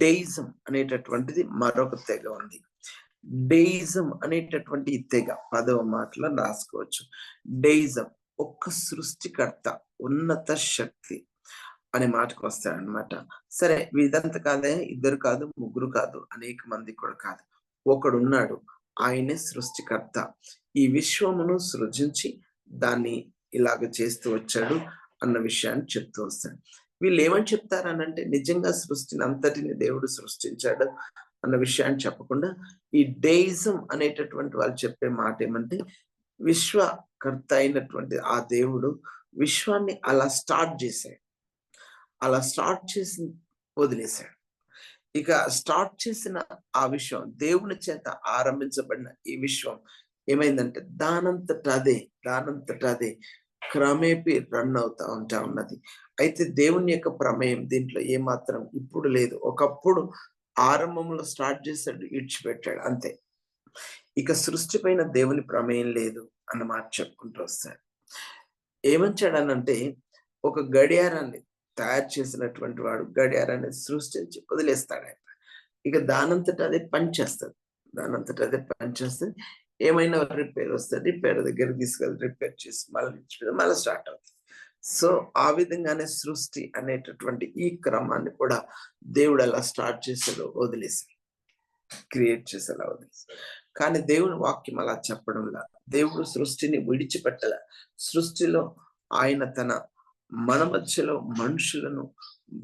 డెయిజం అనేటటువంటిది మరొక తెగ ఉంది. డెయిజం అనేటటువంటి ఈ తెగ 10వ మాటలో రాసుకోవచ్చు. డెయిజం ఒక్క సృష్టికర్త, ఉన్నత శక్తి అనే మాటకు వస్తాడనమాట. సరే ఇదంతా కాదే, ఇద్దరు కాదు, ముగ్గురు కాదు, అనేక మంది కూడా కాదు, ఒకడున్నాడు, ఆయనే సృష్టికర్త. ఈ విశ్వమును సృజించి దాన్ని ఇలాగ చేస్తూ వచ్చాడు అన్న విషయాన్ని చెప్తూ వస్తాడు. వీళ్ళు ఏమని చెప్తారనంటే నిజంగా సృష్టిని అంతటిని దేవుడు సృష్టించాడు అన్న విషయాన్ని చెప్పకుండా ఈ డెయిజం అనేటటువంటి వాళ్ళు చెప్పే మాట ఏమంటే విశ్వకర్త అయినటువంటి ఆ దేవుడు విశ్వాన్ని అలా స్టార్ట్ చేశాడు, అలా స్టార్ట్ చేసి వదిలేశాడు. ఇక స్టార్ట్ చేసిన ఆ విశ్వం, దేవుని చేత ఆరంభించబడిన ఈ విశ్వం ఏమైందంటే దానంతట అదే క్రమేపీ రన్ అవుతా ఉన్నది. అయితే దేవుని యొక్క ప్రమేయం దీంట్లో ఏమాత్రం ఇప్పుడు లేదు. ఒకప్పుడు ఆరంభంలో స్టార్ట్ చేశాడు, ఇడిచిపెట్టాడు, అంతే. ఇక సృష్టి పైన దేవుని ప్రమేయం లేదు అన్న మాట చెప్పుకుంటూ వస్తాడు. ఏమంచాడనంటే ఒక గడియారాన్ని తయారు చేసినటువంటి వాడు గడియారాన్ని సృష్టించి వదిలేస్తాడు ఆయన. ఇక దానంతట అదే పనిచేస్తుంది. ఏమైనా రిపేర్ వస్తుంది, రిపేర్ దగ్గర తీసుకెళ్ళి రిపేర్ చేసి మళ్ళీ స్టార్ట్ అవుతుంది. సో ఆ విధంగానే సృష్టి అనేటటువంటి ఈ క్రమాన్ని కూడా దేవుడు అలా స్టార్ట్ చేసేలా వదిలేశాడు, క్రియేట్ చేసేలా వదిలేశాడు. కానీ దేవుని వాక్యం అలా చెప్పడంలా, దేవుడు సృష్టిని విడిచిపెట్టల. సృష్టిలో ఆయన మన మధ్యలో మనుషులను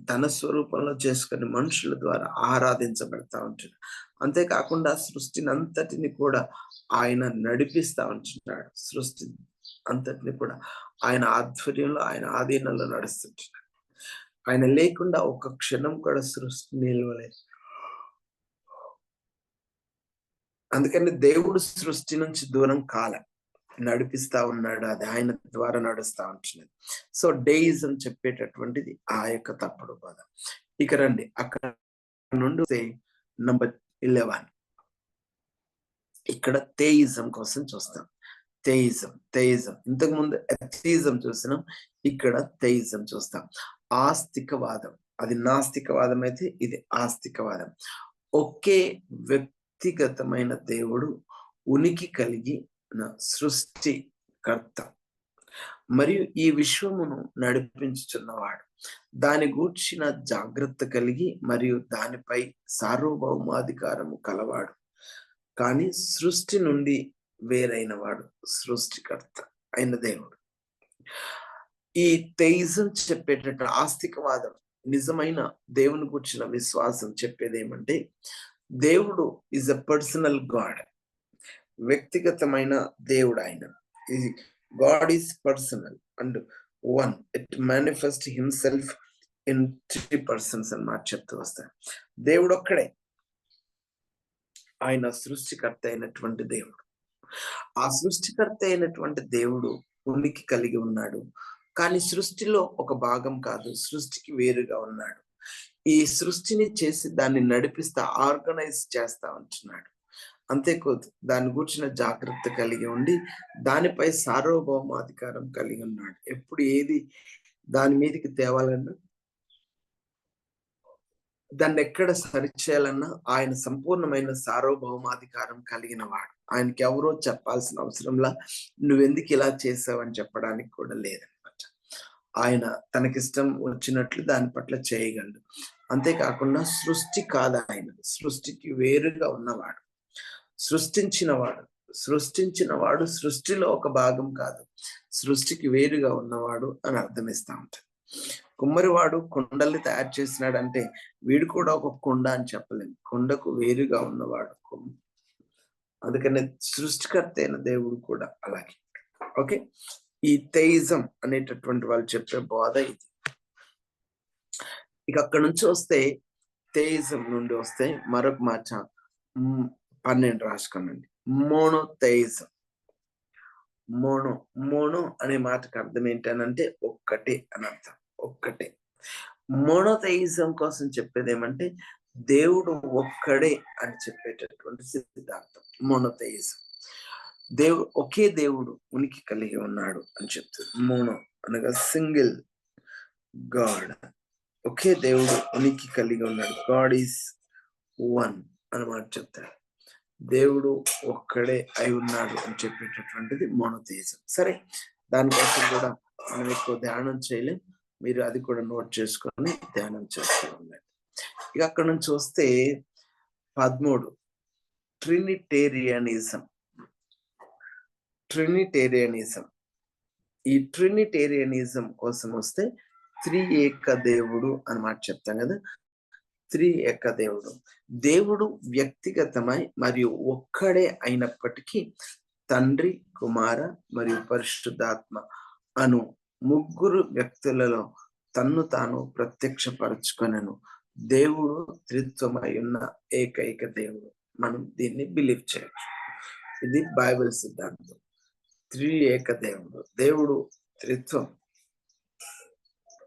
తన స్వరూపంలో చేసుకుని మనుషుల ద్వారా ఆరాధించబడతా ఉంటున్నాడు. అంతేకాకుండా సృష్టిని అంతటిని కూడా ఆయన నడిపిస్తా ఉంటున్నాడు. సృష్టి అంతటిని కూడా ఆయన ఆధ్వర్యంలో, ఆయన ఆధీనంలో నడుస్తుంటున్నాడు. ఆయన లేకుండా ఒక క్షణం కూడా సృష్టి నిలవలేదు. అందుకని దేవుడు సృష్టి నుంచి దూరం నడిపిస్తా ఉన్నాడు, అది ఆయన ద్వారా నడుస్తా ఉంటున్నది. సో డెయిజం చెప్పేటటువంటిది ఆ యొక్క తప్పుడు పదం. ఇక రండి అక్కడ నుండి నంబర్ 11 ఇక్కడ థెయిజం కోసం చూస్తాం. థెయిజం ఇంతకు ముందు ఎథిజం చూసినాం, ఇక్కడ థెయిజం చూస్తాం. ఆస్తికవాదం, అది నాస్తికవాదం అయితే ఇది ఆస్తికవాదం. ఒకే వ్యక్తిగతమైన దేవుడు ఉనికి కలిగి సృష్టికర్త మరియు ఈ విశ్వమును నడిపించుచున్నవాడు, దాని గూర్చిన జాగ్రత్త కలిగి మరియు దానిపై సార్వభౌమాధికారము కలవాడు, కానీ సృష్టి నుండి వేరైన వాడు, సృష్టికర్త అయిన దేవుడు. ఈ థెయిజం చెప్పేటట్టు ఆస్తికవాదం నిజమైన దేవుని గూర్చిన విశ్వాసం చెప్పేది ఏమంటే దేవుడు ఈజ్ అ పర్సనల్ గాడ్, వ్యక్తిగతమైన దేవుడు. ఆయన God is personal and one, it manifest himself in 3 persons అన్నమాట చెప్తూ వస్తాడు. దేవుడు ఒక్కడే, ఆయన సృష్టికర్త అయినటువంటి దేవుడు. ఆ సృష్టికర్త అయినటువంటి దేవుడు ఉనికి కలిగి ఉన్నాడు, కానీ సృష్టిలో ఒక భాగం కాదు, సృష్టికి వేరుగా ఉన్నాడు. ఈ సృష్టిని చేసి దాన్ని నడిపిస్తా, ఆర్గనైజ్ చేస్తా ఉంటున్నాడు. అంతేకాదు దాని గురించిన జాగ్రత్త కలిగి ఉండి దానిపై సార్వభౌమాధికారం కలిగి ఉన్నాడు. ఎప్పుడు ఏది దాని మీదకి తేవాలన్నా, దాన్ని ఎక్కడ సరిచేయాలన్నా ఆయన సంపూర్ణమైన సార్వభౌమాధికారం కలిగిన వాడు. ఆయనకి ఎవరో చెప్పాల్సిన అవసరంలా నువ్వెందుకు ఇలా చేసావని చెప్పడానికి కూడా లేదనమాట. ఆయన తనకిష్టం వచ్చినట్లు దాని పట్ల చేయగలడు. అంతేకాకుండా సృష్టి కాదు, ఆయన సృష్టికి వేరుగా ఉన్నవాడు, సృష్టించినవాడు సృష్టిలో ఒక భాగం కాదు, సృష్టికి వేరుగా ఉన్నవాడు అని అర్థమిస్తా ఉంటాడు. కుమ్మరివాడు కుండల్ని తయారు చేసినాడంటే వీడు కూడా ఒక కుండ అని చెప్పలేము, కుండకు వేరుగా ఉన్నవాడు. అందుకనే సృష్టికర్త అయిన దేవుడు కూడా అలాగే. ఓకే, ఈ థెయిజం అనేటటువంటి వాళ్ళు చెప్పే బోధ ఇది. ఇక అక్కడ నుంచి వస్తే మోనోథెయిజం నుండి వస్తాయి. మరొక మాట 12 రాసుకోనండి. మోనోథెయిజం. మోనో అనే మాటకు అర్థం ఏంటనంటే ఒక్కటే అని అర్థం. ఒక్కటే. మోనోథెయిజం కోసం చెప్పేది ఏమంటే దేవుడు ఒక్కడే అని చెప్పేటటువంటి సిద్ధాంతం మోనోథెయిజం. ఒకే దేవుడు ఉనికి కలిగి ఉన్నాడు అని చెప్తుంది. మోనో అనగా సింగిల్ గాడ్. ఒకే దేవుడు ఉనికి కలిగి ఉన్నాడు. గాడ్ ఈస్ వన్ అన్నమాట చెప్తాడు. దేవుడు ఒక్కడే అయి ఉన్నాడు అని చెప్పేటటువంటిది మోనోథెయిజం. సరే, దానికోసం కూడా మనం ఎక్కువ ధ్యానం చేయలేం. మీరు అది కూడా నోట్ చేసుకొని ధ్యానం చేస్తూ ఉండండి. ఇక అక్కడ నుంచి వస్తే 13 ట్రినిటేరియనిజం. ఈ ట్రినిటేరియనిజం కోసం వస్తే త్రియేక దేవుడు అన్నమాట చెప్తాం కదా. త్రియేక దేవుడు వ్యక్తిగతమై మరియు ఒక్కడే అయినప్పటికీ తండ్రి, కుమార మరియు పరిశుద్ధాత్మ అను ముగ్గురు వ్యక్తులలో తన్ను తాను ప్రత్యక్షపరచుకొనెను. దేవుడు త్రిత్వమై ఉన్న ఏకైక దేవుడు. మనం దీన్ని బిలీవ్ చేయొచ్చు. ఇది బైబిల్ సిద్ధాంతం. త్రియేక దేవుడు త్రిత్వం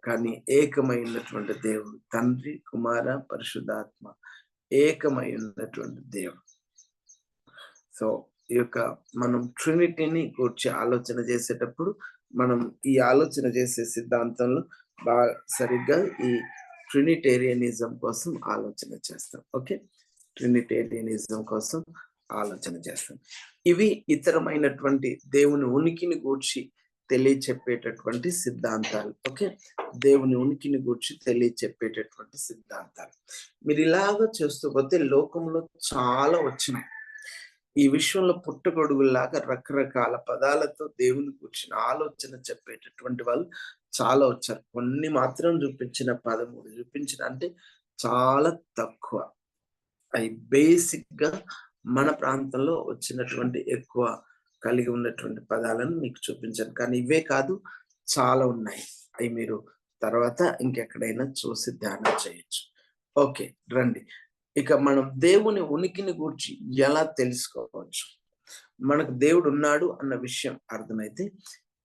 కానీ ఏకమై ఉన్నటువంటి దేవుడు. తండ్రి, కుమార, పరిశుద్ధాత్మ ఏకమై ఉన్నటువంటి దేవుడు. సో ఈ యొక్క మనం ట్రినిటీని గురించి ఆలోచన చేసేటప్పుడు మనం ఈ ఆలోచన చేసే సిద్ధాంతంలో బాగా సరిగ్గా ఈ ట్రినిటేరియనిజం కోసం ఆలోచన చేస్తాం. ఓకే, ట్రినిటేరియనిజం కోసం ఆలోచన చేస్తాం. ఇవి ఇతరమైనటువంటి దేవుని ఉనికిని గూర్చి తెలియచెప్పేటటువంటి సిద్ధాంతాలు. ఓకే, దేవుని ఉనికిని గూర్చి తెలియచెప్పేటటువంటి సిద్ధాంతాలు. మీరు ఇలాగ చేస్తూ పోతే లోకంలో చాలా వచ్చినాయి. ఈ విషయంలో పుట్టగొడుగుల్లాగా రకరకాల పదాలతో దేవుని కూర్చుని ఆలోచన చెప్పేటటువంటి వాళ్ళు చాలా వచ్చారు. కొన్ని మాత్రం చూపించిన 13 చూపించిన అంటే చాలా తక్కువ. అవి బేసిక్ గా మన ప్రాంతంలో వచ్చినటువంటి ఎక్కువ కలిగి ఉన్నటువంటి పదాలను మీకు చూపించాను. కానీ ఇవే కాదు, చాలా ఉన్నాయి. అవి మీరు తర్వాత ఇంకెక్కడైనా చూసి ధ్యానం చేయొచ్చు. ఓకే, రండి. ఇక మనం దేవుని ఉనికిని గురించి ఎలా తెలుసుకోవచ్చు? మనకు దేవుడు ఉన్నాడు అన్న విషయం అర్థమైతే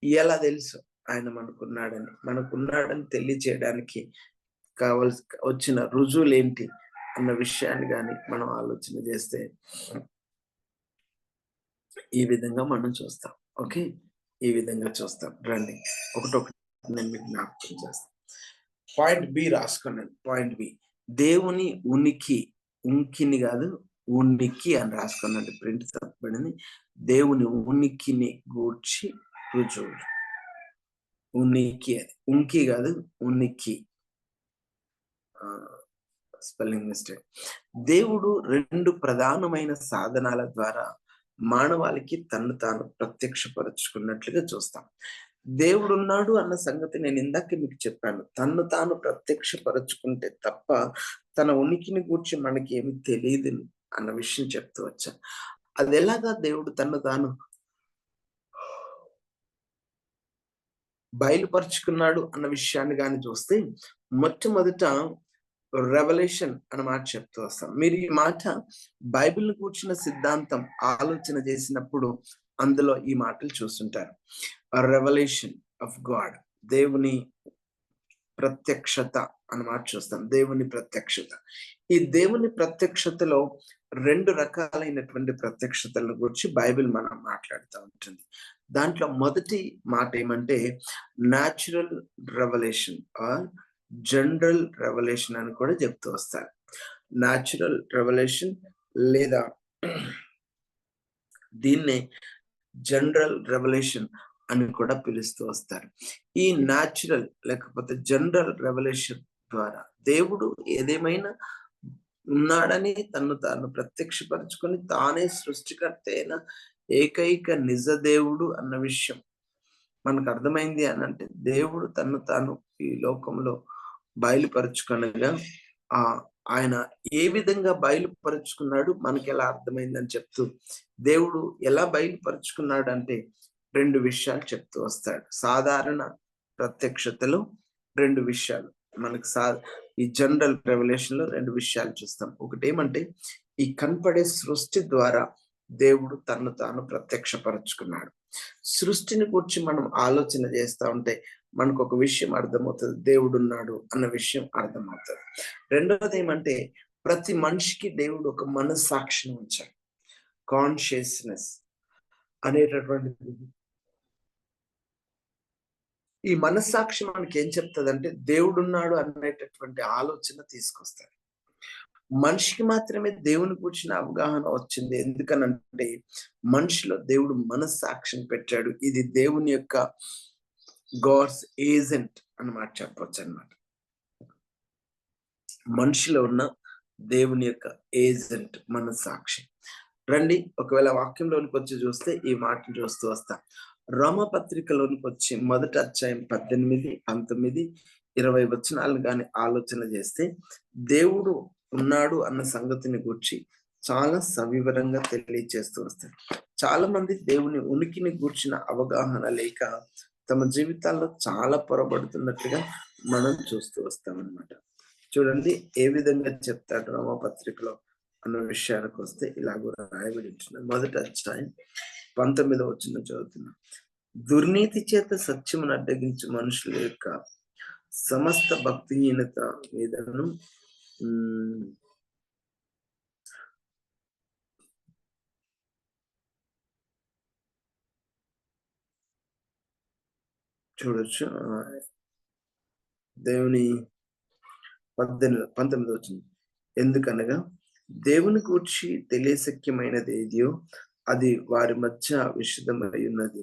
ఎలా తెలుసు ఆయన మనకున్నాడని తెలియచేయడానికి కావలసి వచ్చిన రుజువులు ఏంటి అన్న విషయాన్ని కానీ మనం ఆలోచన చేస్తే ఈ విధంగా మనం చూస్తాం. ఓకే, ఈ విధంగా చూస్తాం. రండి, ఒకటొకటి నేను మీకు జ్ఞాపకం చేస్తాను. పాయింట్ బి రాసుకున్నాను. పాయింట్ బి, దేవుని ఉనికిని కాదు ఉనికి అని రాసుకున్నాడు. ప్రింట్ తప్పబడింది. దేవుని ఉనికిని గూర్చి రుజువులు. ఉనికి, అది ఉనికి కాదు ఉనికి, స్పెల్లింగ్ మిస్టేక్. దేవుడు 2 ప్రధానమైన సాధనాల ద్వారా మానవాళికి తను తాను ప్రత్యక్షపరచుకున్నట్లుగా చూస్తాం. దేవుడు ఉన్నాడు అన్న సంగతి నేను ఇందాక మీకు చెప్పాను. తన్ను తాను ప్రత్యక్షపరచుకుంటే తప్ప తన ఉనికిని గూర్చి మనకి ఏమి తెలియదు అన్న విషయం చెప్తూ వచ్చా. అది ఎలాగా దేవుడు తన్ను తాను బయలుపరుచుకున్నాడు అన్న విషయాన్ని కానీ చూస్తే మొట్టమొదట రెవల్యూషన్ అన్న మాట చెప్తూ వస్తాం. మీరు ఈ మాట బైబిల్ని కూర్చున్న సిద్ధాంతం ఆలోచన చేసినప్పుడు అందులో ఈ మాటలు చూస్తుంటారు. రెవల్యూషన్ ఆఫ్ గాడ్, దేవుని ప్రత్యక్షత అన్నమాట చూస్తాం. దేవుని ప్రత్యక్షత. ఈ దేవుని ప్రత్యక్షతలో 2 రకాలైనటువంటి ప్రత్యక్షతల గురించి బైబిల్ మనం మాట్లాడుతూ ఉంటుంది. దాంట్లో మొదటి మాట ఏమంటే natural revolution or general revolution అని కూడా చెప్తూ వస్తారు. న్యాచురల్ రెవల్యూషన్ లేదా దీన్నే జనరల్ రెవల్యూషన్ అని కూడా పిలుస్తూ వస్తారు. ఈ న్యాచురల్ లేకపోతే జనరల్ రెవల్యూషన్ ద్వారా దేవుడు ఏదేమైనా ఉన్నాడని తను తాను ప్రత్యక్షపరచుకొని తానే సృష్టికర్త అయిన ఏకైక నిజ దేవుడు అన్న విషయం మనకు అర్థమైంది అని అంటే దేవుడు తను తాను ఈ లోకంలో బయలుపరుచుకొనగా ఆయన ఏ విధంగా బయలుపరుచుకున్నాడు మనకి ఎలా అర్థమైందని చెప్తూ దేవుడు ఎలా బయలుపరుచుకున్నాడు అంటే 2 విషయాలు చెప్తూ వస్తాడు. సాధారణ ప్రత్యక్షతలో 2 విషయాలు మనకు ఈ జనరల్ రెవల్యూషన్ లో 2 విషయాలు చూస్తాం. ఒకటి ఏమంటే ఈ కనపడే సృష్టి ద్వారా దేవుడు తనను తాను ప్రత్యక్షపరచుకున్నాడు. సృష్టిని గురించి మనం ఆలోచన చేస్తా ఉంటే మనకు ఒక విషయం అర్థమవుతుంది, దేవుడు ఉన్నాడు అన్న విషయం అర్థమవుతుంది. రెండవది ఏమంటే ప్రతి మనిషికి దేవుడు ఒక మనస్సాక్షిని ఉంచాడు. కాన్షియస్నెస్ అనేటటువంటిది. ఈ మనస్సాక్షి మనకి ఏం చెప్తుందంటే దేవుడున్నాడు అనేటటువంటి ఆలోచన తీసుకొస్తాడు. మనిషికి మాత్రమే దేవుని కూర్చిన అవగాహన వచ్చింది. ఎందుకనంటే మనిషిలో దేవుడు మనస్సాక్షిని పెట్టాడు. ఇది దేవుని యొక్క గాడ్స్ ఏజెంట్ అన్నమాట చెప్పొచ్చు అన్నమాట. మనిషిలో ఉన్న దేవుని యొక్క ఏజెంట్ మనస్సాక్షి. రండి ఒకవేళ వాక్యంలోనికి వచ్చి చూస్తే ఈ మాటను చూస్తూ వస్తాం. రోమపత్రికలోనికి వచ్చి మొదటి అధ్యాయం 18, 19, 20 వచనాలను కానీ ఆలోచన చేస్తే దేవుడు ఉన్నాడు అన్న సంగతిని గూర్చి చాలా సవివరంగా తెలియజేస్తూ వస్తాడు. చాలా మంది దేవుని ఉనికిని గూర్చిన అవగాహన లేక తమ జీవితాల్లో చాలా పొరబడుతున్నట్లుగా మనం చూస్తూ వస్తాం అన్నమాట. చూడండి ఏ విధంగా చెప్తాడు రోమపత్రికలో అన్న విషయానికి వస్తే ఇలా కూడా రాయబడి ఉంటున్నాడు. మొదటి అధ్యాయం 19వ వచనం చదువుతున్నాం. దుర్నీతి చేత సత్యమును అడ్డగించు మనుషుల యొక్క సమస్త భక్తిహీనత మీదను చూడొచ్చు. దేవుని 19 వచ్చింది. ఎందుకనగా దేవుని గూర్చి తెలియశక్యమైనది ఏదియో అది వారి మధ్య విశుద్ధమై ఉన్నది.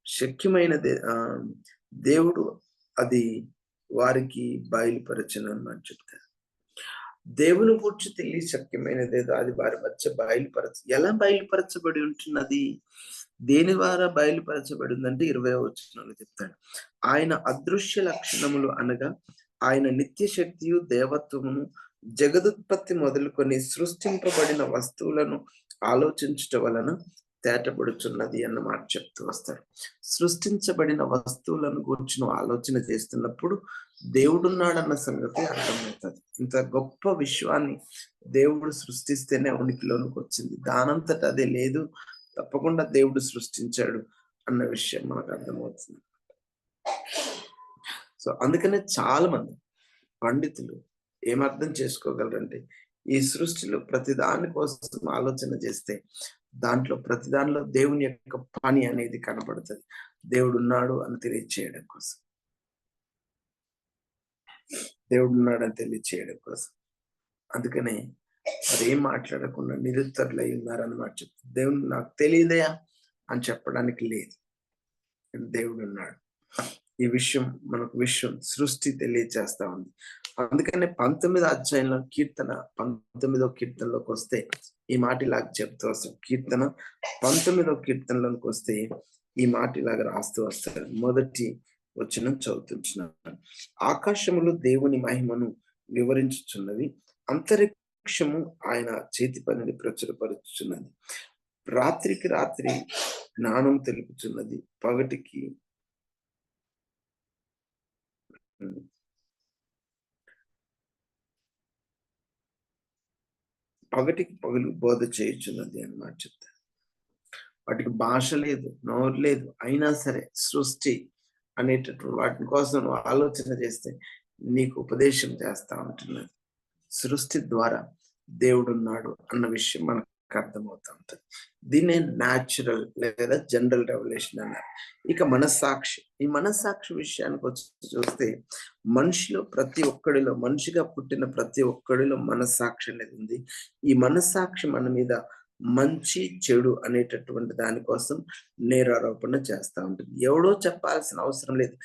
శక్యమైనది దేవుడు అది వారికి బయలుపరచను అన్నమాట చెప్తారు. దేవుని గూర్చి తెలియశక్యమైనదేదో అది వారి మధ్య ఎలా బయలుపరచబడి ఉంటున్నది? దేని ద్వారా బయలుపరచబడి ఉందంటే 20వ వచనంలో చెప్తాడు. ఆయన అదృశ్య లక్షణములు అనగా ఆయన నిత్య శక్తియు దేవత్వమును జగదుత్పత్తి మొదలుకొని సృష్టింపబడిన వస్తువులను ఆలోచించుట వలన తేటపడుచున్నది అన్నమాట చెప్తూ వస్తాడు. సృష్టించబడిన వస్తువులను గురించి ఆలోచన చేస్తున్నప్పుడు దేవుడున్నాడన్న సంగతి అర్థమవుతుంది. ఇంత గొప్ప విశ్వాన్ని దేవుడు సృష్టిస్తేనే ఉనికిలోనికి వచ్చింది. దానంతట అదే లేదు, తప్పకుండా దేవుడు సృష్టించాడు అన్న విషయం మనకు అర్థమవుతుంది. సో అందుకనే చాలా మంది పండితులు ఏమర్థం చేసుకోగలరంటే ఈ సృష్టిలో ప్రతిదాని కోసం ఆలోచన చేస్తే దాంట్లో ప్రతిదానిలో దేవుని యొక్క పని అనేది కనపడుతుంది. దేవుడు ఉన్నాడు అని తెలియచేయడం కోసం, దేవుడు ఉన్నాడు అని తెలియచేయడం కోసం. అందుకనే మరి ఏం మాట్లాడకుండా నిరుత్తరులై ఉన్నారన్నమాట చెప్తుంది. దేవుడు నాకు తెలియదయా అని చెప్పడానికి లేదు, దేవుడు ఉన్నాడు. ఈ విషయం మనకు సృష్టి తెలియజేస్తా ఉంది. అందుకనే 19వ అధ్యాయంలో 19వ కీర్తనలోకి వస్తే ఈ మాట ఇలాగ చెప్తూ వస్తాం. 19వ కీర్తనలోకి వస్తే ఈ మాట ఇలాగ రాస్తూ వస్తారు. మొదటి వచనం చదువుతున్నాను. ఆకాశములు దేవుని మహిమను వివరించుచున్నవి, అంతరిక్షము ఆయన చేతి పనిని ప్రచురపరుచుచున్నది. రాత్రికి రాత్రి జ్ఞానం తెలుపుచున్నది, పగటికి పగలు బోధ చేయుచున్నది అన్నమాట చెప్తారు. వాటికి భాష లేదు, నోరు లేదు, అయినా సరే సృష్టి అనేటటువంటి వాటి కోసం నువ్వు ఆలోచన చేస్తే నీకు ఉపదేశం చేస్తా ఉంటున్నది. సృష్టి ద్వారా దేవుడున్నాడు అన్న విషయం మనకు అర్థమవుతా ఉంటుంది. దీన్నే న్యాచురల్ లేదా జనరల్ రెవల్యూషన్ అన్నారు. ఇక మనస్సాక్షి, ఈ మనస్సాక్షి విషయానికి వచ్చి చూస్తే మనిషిలో ప్రతి ఒక్కడిలో, మనిషిగా పుట్టిన ప్రతి ఒక్కడిలో మనస్సాక్షి అనేది ఉంది. ఈ మనస్సాక్షి మన మీద మంచి చెడు అనేటటువంటి దానికోసం నేరారోపణ చేస్తా ఉంటుంది. ఎవడో చెప్పాల్సిన అవసరం లేదు.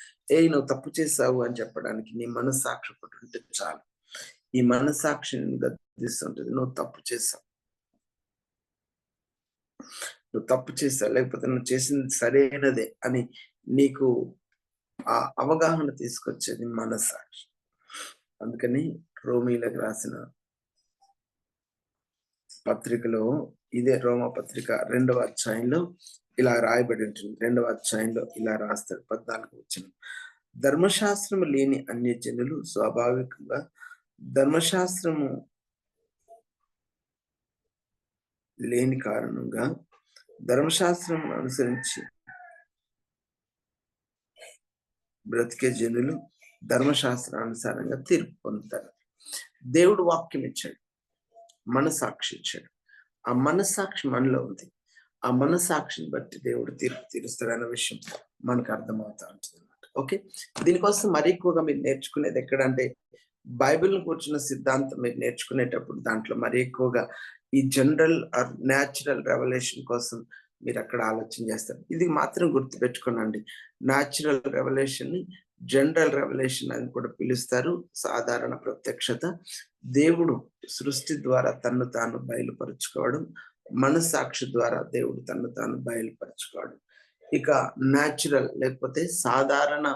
నువ్వు తప్పు చేసావు అని చెప్పడానికి నీ మనస్సాక్షి ఒకటి ఉంటే చాలు. ఈ మనస్సాక్షిని గద్దిస్తుంటది, నువ్వు తప్పు చేసావు, లేకపోతే నువ్వు చేసింది సరైనదే అని నీకు ఆ అవగాహన తీసుకొచ్చేది మనస్సాక్షి. అందుకని రోమీలకు రాసిన పత్రికలో ఇదే రోమపత్రిక 2వ అధ్యాయంలో ఇలా రాయబడి ఉంటుంది. 2వ అధ్యాయంలో ఇలా రాస్తాడు 14వ వచనం. ధర్మశాస్త్రం లేని అన్యజనులు స్వాభావికంగా ధర్మశాస్త్రము లేని కారణంగా ధర్మశాస్త్రం అనుసరించి బ్రతికే జనులు ధర్మశాస్త్రానుసారంగా తీర్పు పొందుతారు. దేవుడు వాక్యం ఇచ్చాడు, మనసాక్షి ఇచ్చాడు. ఆ మనసాక్షి మనలో ఉంది. ఆ మనసాక్షిని బట్టి దేవుడు తీర్పు తీరుస్తాడన్న విషయం మనకు అర్థమవుతా ఉంటుంది అన్నమాట. ఓకే, దీనికోసం మరి ఎక్కువగా మీరు నేర్చుకునేది ఎక్కడంటే బైబిల్ని కూర్చున్న సిద్ధాంతం మీరు నేర్చుకునేటప్పుడు దాంట్లో మరి ఎక్కువగా ఈ జనరల్ ఆర్ న్యాచురల్ రెవల్యూషన్ కోసం మీరు అక్కడ ఆలోచన చేస్తారు. ఇది మాత్రం గుర్తుపెట్టుకోనండి, న్యాచురల్ రెవల్యూషన్ ని జనరల్ రెవల్యూషన్ అని కూడా పిలుస్తారు. సాధారణ ప్రత్యక్షత, దేవుడు సృష్టి ద్వారా తన్ను తాను బయలుపరుచుకోవడం, మనసాక్షి ద్వారా దేవుడు తన్ను తాను బయలుపరుచుకోవడం. ఇక న్యాచురల్ లేకపోతే సాధారణ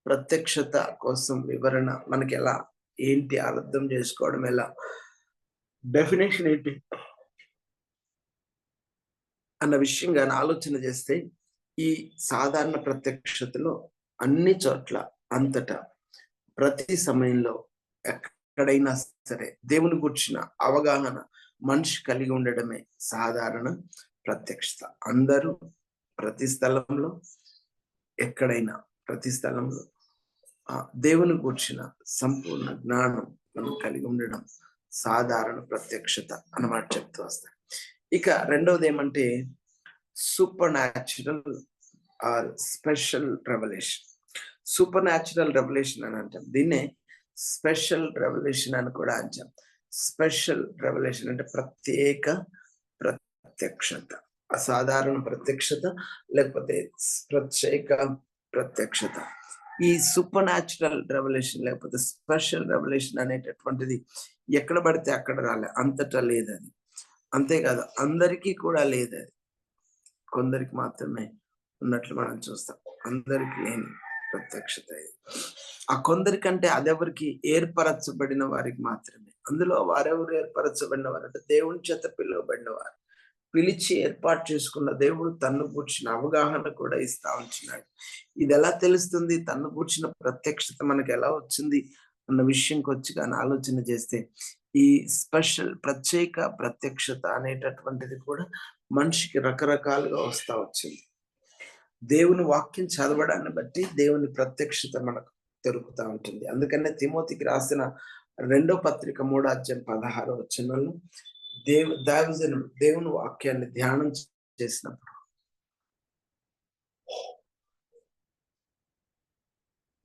ప్రత్యక్షత కోసం వివరణ మనకి ఎలా, ఏంటి అర్థం చేసుకోవడం ఎలా, డెఫినేషన్ ఏంటి అన్న విషయం కానీ ఆలోచన చేస్తే ఈ సాధారణ ప్రత్యక్షతలో అన్ని చోట్ల అంతటా ప్రతి సమయంలో ఎక్కడైనా సరే దేవుని గురించిన అవగాహన మనిషి కలిగి ఉండడమే సాధారణ ప్రత్యక్షత. అందరూ ప్రతి స్థలంలో ఎక్కడైనా ప్రతి స్థలంలో దేవుని గురించిన సంపూర్ణ జ్ఞానం మనం కలిగి ఉండడం సాధారణ ప్రత్యక్షత అన్నమాట చెప్తూ వస్తాయి. ఇక రెండవది ఏమంటే super natural or special revolution. Super natural revolution అని అంటాం, దీన్నే స్పెషల్ రెవల్యూషన్ అని కూడా అంటాం. స్పెషల్ రెవల్యూషన్ అంటే ప్రత్యేక ప్రత్యక్షత, అసాధారణ ప్రత్యక్షత లేకపోతే ప్రత్యేక ప్రత్యక్షత. ఈ సూపర్ న్యాచురల్ రెవల్యూషన్ లేకపోతే స్పెషల్ రెవల్యూషన్ అనేటటువంటిది ఎక్కడ పడితే అక్కడ రాలే, అంతటా లేదని. అంతేకాదు అందరికీ కూడా లేదు, అది కొందరికి మాత్రమే ఉన్నట్లు మనం చూస్తాం. అందరికి లేని ప్రత్యక్షత ఇది. ఆ కొందరికంటే అదెవరికి, ఏర్పరచబడిన వారికి మాత్రమే. అందులో వారెవరు ఏర్పరచబడిన వారు అంటే దేవుని చేత పిలువబడిన వారు, పిలిచి ఏర్పాటు చేసుకున్న దేవుడు తన్ను కూర్చిన అవగాహన కూడా ఇస్తా ఉంటున్నాడు. ఇది ఎలా తెలుస్తుంది, తన్ను కూర్చిన ప్రత్యక్షత మనకు ఎలా వచ్చింది అన్న విషయంకి వచ్చి కానీ ఆలోచన చేస్తే ఈ స్పెషల్ ప్రత్యేక ప్రత్యక్షత అనేటటువంటిది కూడా మనిషికి రకరకాలుగా వస్తా వచ్చింది. దేవుని వాక్యం చదవడాన్ని బట్టి దేవుని ప్రత్యక్షత మనకు దొరుకుతా ఉంటుంది. అందుకనే తిమోతికి రాసిన 2వ పత్రిక 3వ అధ్యాయం 16వ వచనంలో దైవజనుడు దేవుని వాక్యాన్ని ధ్యానం చేసినప్పుడు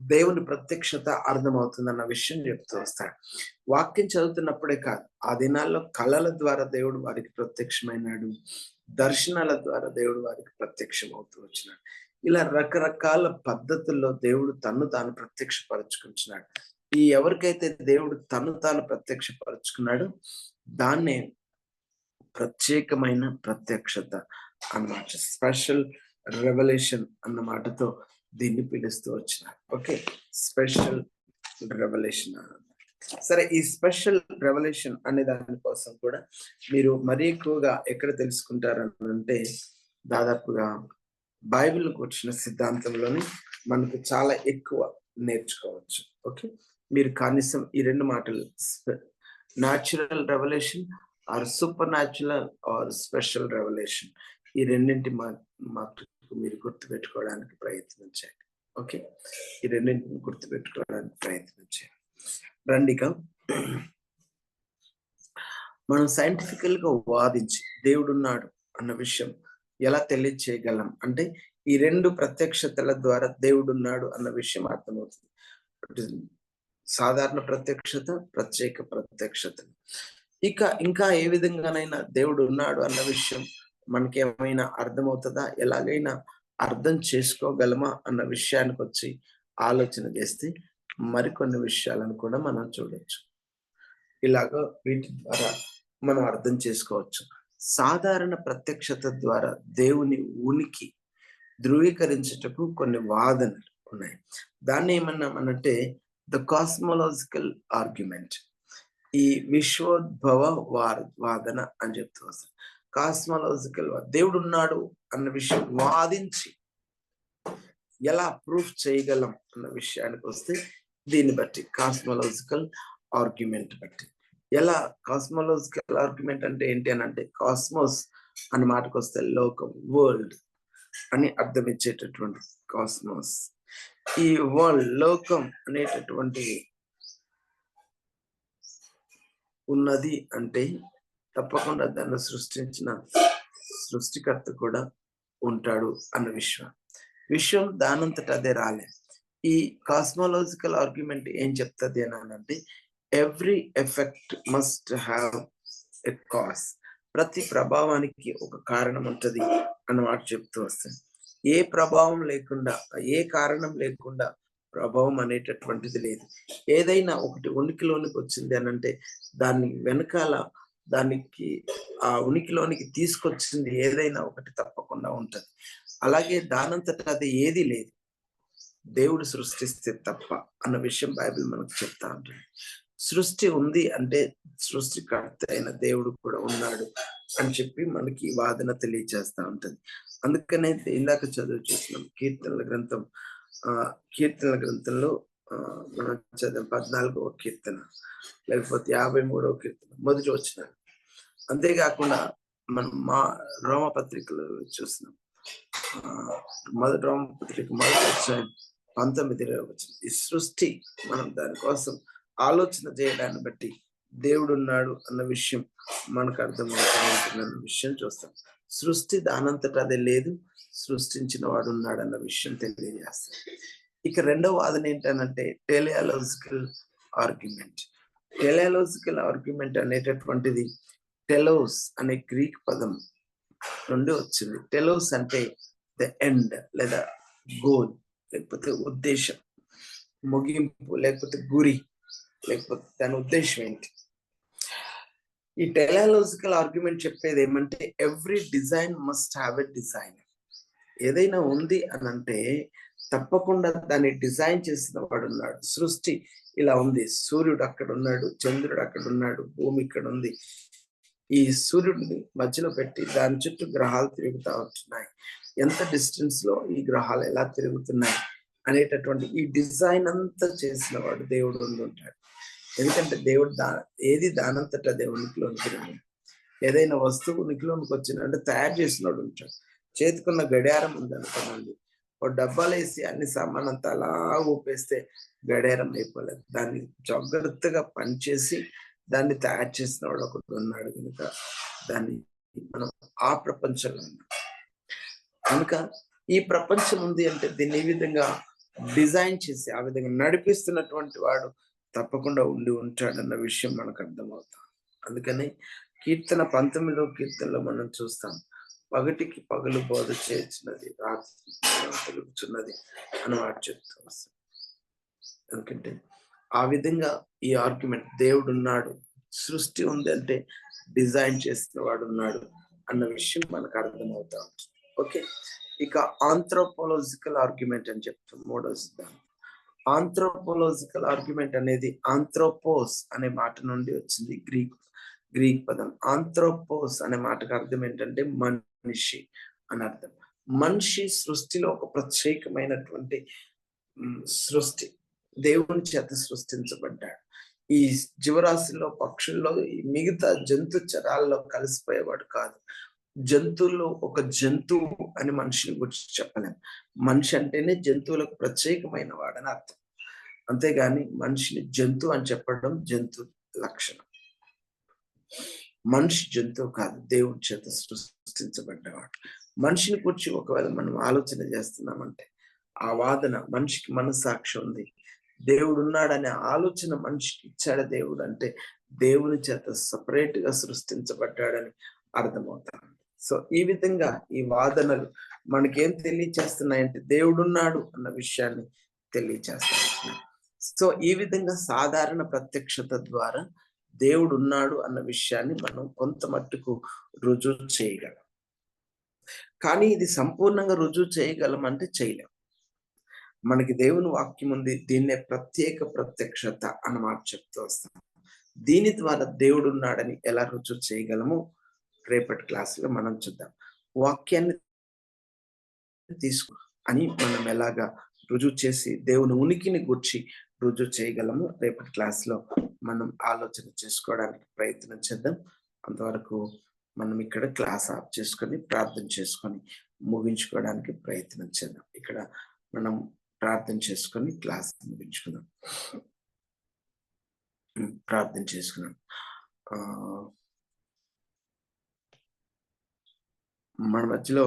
దేవుని ప్రత్యక్షత అర్థమవుతుందన్న విషయం చెప్తూ వస్తాడు. వాక్యం చదువుతున్నప్పుడే కాదు, ఆ దినాల్లో కళల ద్వారా దేవుడు వారికి ప్రత్యక్షమైనాడు, దర్శనాల ద్వారా దేవుడు వారికి ప్రత్యక్షం అవుతూ వచ్చినాడు. ఇలా రకరకాల పద్ధతుల్లో దేవుడు తన్ను తాను ప్రత్యక్షపరుచుకుంటున్నాడు. ఈ ఎవరికైతే దేవుడు తను తాను ప్రత్యక్షపరుచుకున్నాడో దాన్నే ప్రత్యేకమైన ప్రత్యక్షత అన్నమాట, స్పెషల్ రెవల్యూషన్ అన్న మాటతో దీన్ని పిలుస్తూ వచ్చినారు. Okay, special revolution. సరే, ఈ స్పెషల్ రెవల్యూషన్ అనే దానికోసం కూడా మీరు మరీ ఎక్కువగా ఎక్కడ తెలుసుకుంటారంటే దాదాపుగా బైబిల్ కూర్చున్న సిద్ధాంతంలోని మనకు చాలా ఎక్కువ నేర్చుకోవచ్చు. ఓకే, మీరు కనీసం ఈ 2 మాటలు natural revolution or supernatural or special revolution, ఈ రెండింటి మాటకు మీరు గుర్తుపెట్టుకోవడానికి ప్రయత్నించండి. ఓకే, ఈ రెండింటిని గుర్తుపెట్టుకోవడానికి ప్రయత్నించండి. రండిక మనం సైంటిఫికల్ గా వాదించి దేవుడున్నాడు అన్న విషయం ఎలా తెలియచేయగలం అంటే ఈ 2 ప్రత్యక్షతల ద్వారా దేవుడున్నాడు అన్న విషయం అర్థమవుతుంది. సాధారణ ప్రత్యక్షత, ప్రత్యేక ప్రత్యక్షత. ఇంకా ఏ విధంగానైనా దేవుడు ఉన్నాడు అన్న విషయం మనకేమైనా అర్థమవుతుందా, ఎలాగైనా అర్థం చేసుకోగలమా అన్న విషయానికి వచ్చి ఆలోచన చేస్తే మరికొన్ని విషయాలను కూడా మనం చూడొచ్చు. ఇలాగా వీటి ద్వారా మనం అర్థం చేసుకోవచ్చు. సాధారణ ప్రత్యక్షత ద్వారా దేవుని ఉనికి ధృవీకరించుటకు కొన్ని వాదనలు ఉన్నాయి. దాన్ని ఏమన్నామనంటే ద కాస్మోలాజికల్ ఆర్గ్యుమెంట్, ఈ విశ్వోద్భవ వాదన అని చెప్తూ వస్తాం. కాస్మోలాజికల్, దేవుడు ఉన్నాడు అన్న విషయం వాదించి ఎలా ప్రూఫ్ చేయగలం అన్న విషయానికి వస్తే దీన్ని బట్టి కాస్మోలాజికల్ ఆర్గ్యుమెంట్ బట్టి. ఎలా కాస్మోలాజికల్ ఆర్గ్యుమెంట్ అంటే ఏంటి అని అంటే, కాస్మోస్ అనే మాటకు వస్తే లోకం, వరల్డ్ అని అర్థం ఇచ్చేటటువంటి కాస్మోస్. ఈ వరల్డ్, లోకం అనేటటువంటి ఉన్నది అంటే తప్పకుండా దాన్ని సృష్టించిన సృష్టికర్త కూడా ఉంటాడు అన్న విషయం దానంతట అదే రాలే. ఈ కాస్మోలాజికల్ ఆర్గ్యుమెంట్ ఏం చెప్తుంది అని అంటే, every effect must have a cause. ప్రతి ప్రభావానికి ఒక కారణం ఉంటది అన్నమాట చెప్తూ వస్తుంది. ఏ ప్రభావం లేకుండా, ఏ కారణం లేకుండా ప్రభావం అనేటటువంటిది లేదు. ఏదైనా ఒకటి ఉనికిలోనికి వచ్చింది అని అంటే దాన్ని వెనకాల, దానికి ఆ ఉనికిలోనికి తీసుకొచ్చింది ఏదైనా ఒకటి తప్పకుండా ఉంటది. అలాగే దానంతట అది ఏది లేదు, దేవుడు సృష్టిస్తే తప్ప అన్న విషయం బైబిల్ మనకు చెప్తా ఉంటుంది. సృష్టి ఉంది అంటే సృష్టికర్త అయిన దేవుడు కూడా ఉన్నాడు అని చెప్పి మనకి వాదన తెలియజేస్తా ఉంటుంది. అందుకనే ఇందాక చదువు చూసినాం కీర్తనల గ్రంథంలో మనం చదివాం 14వ కీర్తన, లేకపోతే 53వ కీర్తన మొదటి వచ్చిన. అంతేకాకుండా మనం రోమపత్రికలు చూసినాం. రోమపత్రిక మొదటి వచ్చిన 19వ వచనం. ఈ సృష్టి మనం దానికోసం ఆలోచన చేయడాన్ని బట్టి దేవుడు ఉన్నాడు అన్న విషయం మనకు అర్థమవుతుందన్న విషయం చూస్తాం. సృష్టి దానంతట అదే లేదు, సృష్టించిన వాడు ఉన్నాడు అన్న విషయం తెలియజేస్తాం. ఇక రెండవ వాదన ఏంటనంటే టెలియాలజికల్ ఆర్గ్యుమెంట్. టెలియాలజికల్ ఆర్గ్యుమెంట్ అనేటటువంటిది టెలోస్ అనే గ్రీక్ పదం నుండి వచ్చింది. టెలోస్ అంటే ద ఎండ్ లేదా గోల్, లేకపోతే ఉద్దేశం, ముగింపు, లేకపోతే గురి, లేకపోతే దాని ఉద్దేశం ఏంటి. ఈ టెలియాలజికల్ ఆర్గ్యుమెంట్ చెప్పేది ఏమంటే every design must have a designer. ఏదైనా ఉంది అని అంటే తప్పకుండా దాన్ని డిజైన్ చేసిన వాడు ఉన్నాడు. సృష్టి ఇలా ఉంది, సూర్యుడు అక్కడ ఉన్నాడు, చంద్రుడు అక్కడ ఉన్నాడు, భూమి ఇక్కడ ఉంది. ఈ సూర్యుడిని మధ్యలో పెట్టి దాని చుట్టూ గ్రహాలు తిరుగుతూ ఉంటున్నాయి. ఎంత డిస్టెన్స్ లో ఈ గ్రహాలు ఎలా తిరుగుతున్నాయి అనేటటువంటి ఈ డిజైన్ అంతా చేసిన వాడు దేవుడు ఉంటాడు. ఎందుకంటే దేవుడు ఏది దానంతటా దేవునికిలోనికి రాదు. ఏదైనా వస్తువు ఉనికిలోనికి వచ్చిందంటే తయారు చేసినోడు ఉంటాడు. చేతికున్న గడియారం ఉందనుకోండి, ఓ డబ్బాలు వేసి అన్ని సామానంతా అలా ఊపేస్తే గడియారం అయిపోలేదు. దాన్ని జాగ్రత్తగా పనిచేసి దాన్ని తయారు చేసిన వాడు ఒకటి ఉన్నాడు కనుక దాన్ని మనం ఆ ప్రపంచంలో ఉన్నాం. కనుక ఈ ప్రపంచం ఉంది అంటే దీన్ని ఈ విధంగా డిజైన్ చేసి ఆ విధంగా నడిపిస్తున్నటువంటి వాడు తప్పకుండా ఉండి ఉంటాడన్న విషయం మనకు అర్థమవుతాం. అందుకని కీర్తన 19వ కీర్తనలో మనం చూస్తాం, పగటికి పగలు బోధ చేయించినది, రాత్రి తెలుగుచున్నది అని వాడు చెప్తూ వస్తాం. ఎందుకంటే ఆ విధంగా ఈ ఆర్గ్యుమెంట్ దేవుడు ఉన్నాడు, సృష్టి ఉంది అంటే డిజైన్ చేసిన వాడు ఉన్నాడు అన్న విషయం మనకు అర్థమవుతా ఉంటుంది. ఓకే, ఇక ఆంథ్రోపోలాజికల్ ఆర్గ్యుమెంట్ అని చెప్తాం మూడో సిద్ధాంతం. ఆంథ్రోపోలాజికల్ ఆర్గ్యుమెంట్ అనేది ఆంథ్రోపోస్ అనే మాట నుండి వచ్చింది. గ్రీక్ పదం. ఆంథ్రోపోస్ అనే మాటకు అర్థం ఏంటంటే మనిషి అని అర్థం. మనిషి సృష్టిలో ఒక ప్రత్యేకమైనటువంటి సృష్టి, దేవుని చేత సృష్టించబడ్డాడు. ఈ జీవరాశిలో, పక్షుల్లో, మిగతా జంతు చరాల్లో కలిసిపోయేవాడు కాదు. జంతువుల్లో ఒక జంతువు అని మనిషిని గురించి చెప్పలేం. మనిషి అంటేనే జంతువులకు ప్రత్యేకమైన వాడని అర్థం. అంతేగాని మనిషిని జంతువు అని చెప్పడం జంతు లక్షణం. మనిషి జంతువు కాదు, దేవుడి చేత సృష్టించబడ్డవాడు. మనిషిని గురించి ఒకవేళ మనం ఆలోచన చేస్తున్నామంటే ఆ వాదన, మనిషికి మనస్సాక్షి ఉంది, దేవుడు ఉన్నాడనే ఆలోచన మనిషికి ఇచ్చాడు దేవుడు అంటే దేవుని చేత సపరేట్ గా సృష్టించబడ్డాడని అర్థమవుతాడు. సో ఈ విధంగా ఈ వాదనలు మనకేం తెలియచేస్తున్నాయంటే దేవుడున్నాడు అన్న విషయాన్ని తెలియచేస్తున్నాయి. సో ఈ విధంగా సాధారణ ప్రత్యక్షత ద్వారా దేవుడు ఉన్నాడు అన్న విషయాన్ని మనం కొంత మట్టుకు రుజువు చేయగలం. కానీ ఇది సంపూర్ణంగా రుజువు చేయగలం అంటే చేయలేం. మనకి దేవుని వాక్యం ఉంది, దీన్నే ప్రత్యేక ప్రత్యక్షత అన్నమాట చెప్తూ వస్తాం. దీని ద్వారా దేవుడు ఉన్నాడని ఎలా రుజువు చేయగలము రేపటి క్లాసులో మనం చూద్దాం. వాక్యాన్ని తీసుకు అని మనం ఎలాగా రుజువు చేసి దేవుని ఉనికిని గుర్చి రుజువు చేయగలము రేపటి క్లాసులో మనం ఆలోచన చేసుకోవడానికి ప్రయత్నం చేద్దాం. అంతవరకు మనం ఇక్కడ క్లాస్ ఆఫ్ చేసుకొని ప్రార్థన చేసుకొని ముగించుకోవడానికి ప్రయత్నం చేద్దాం. ఇక్కడ మనం ప్రార్థన చేసుకొని క్లాస్ ముగించుకుందాం. ప్రార్థన చేసుకున్నాం. మన మధ్యలో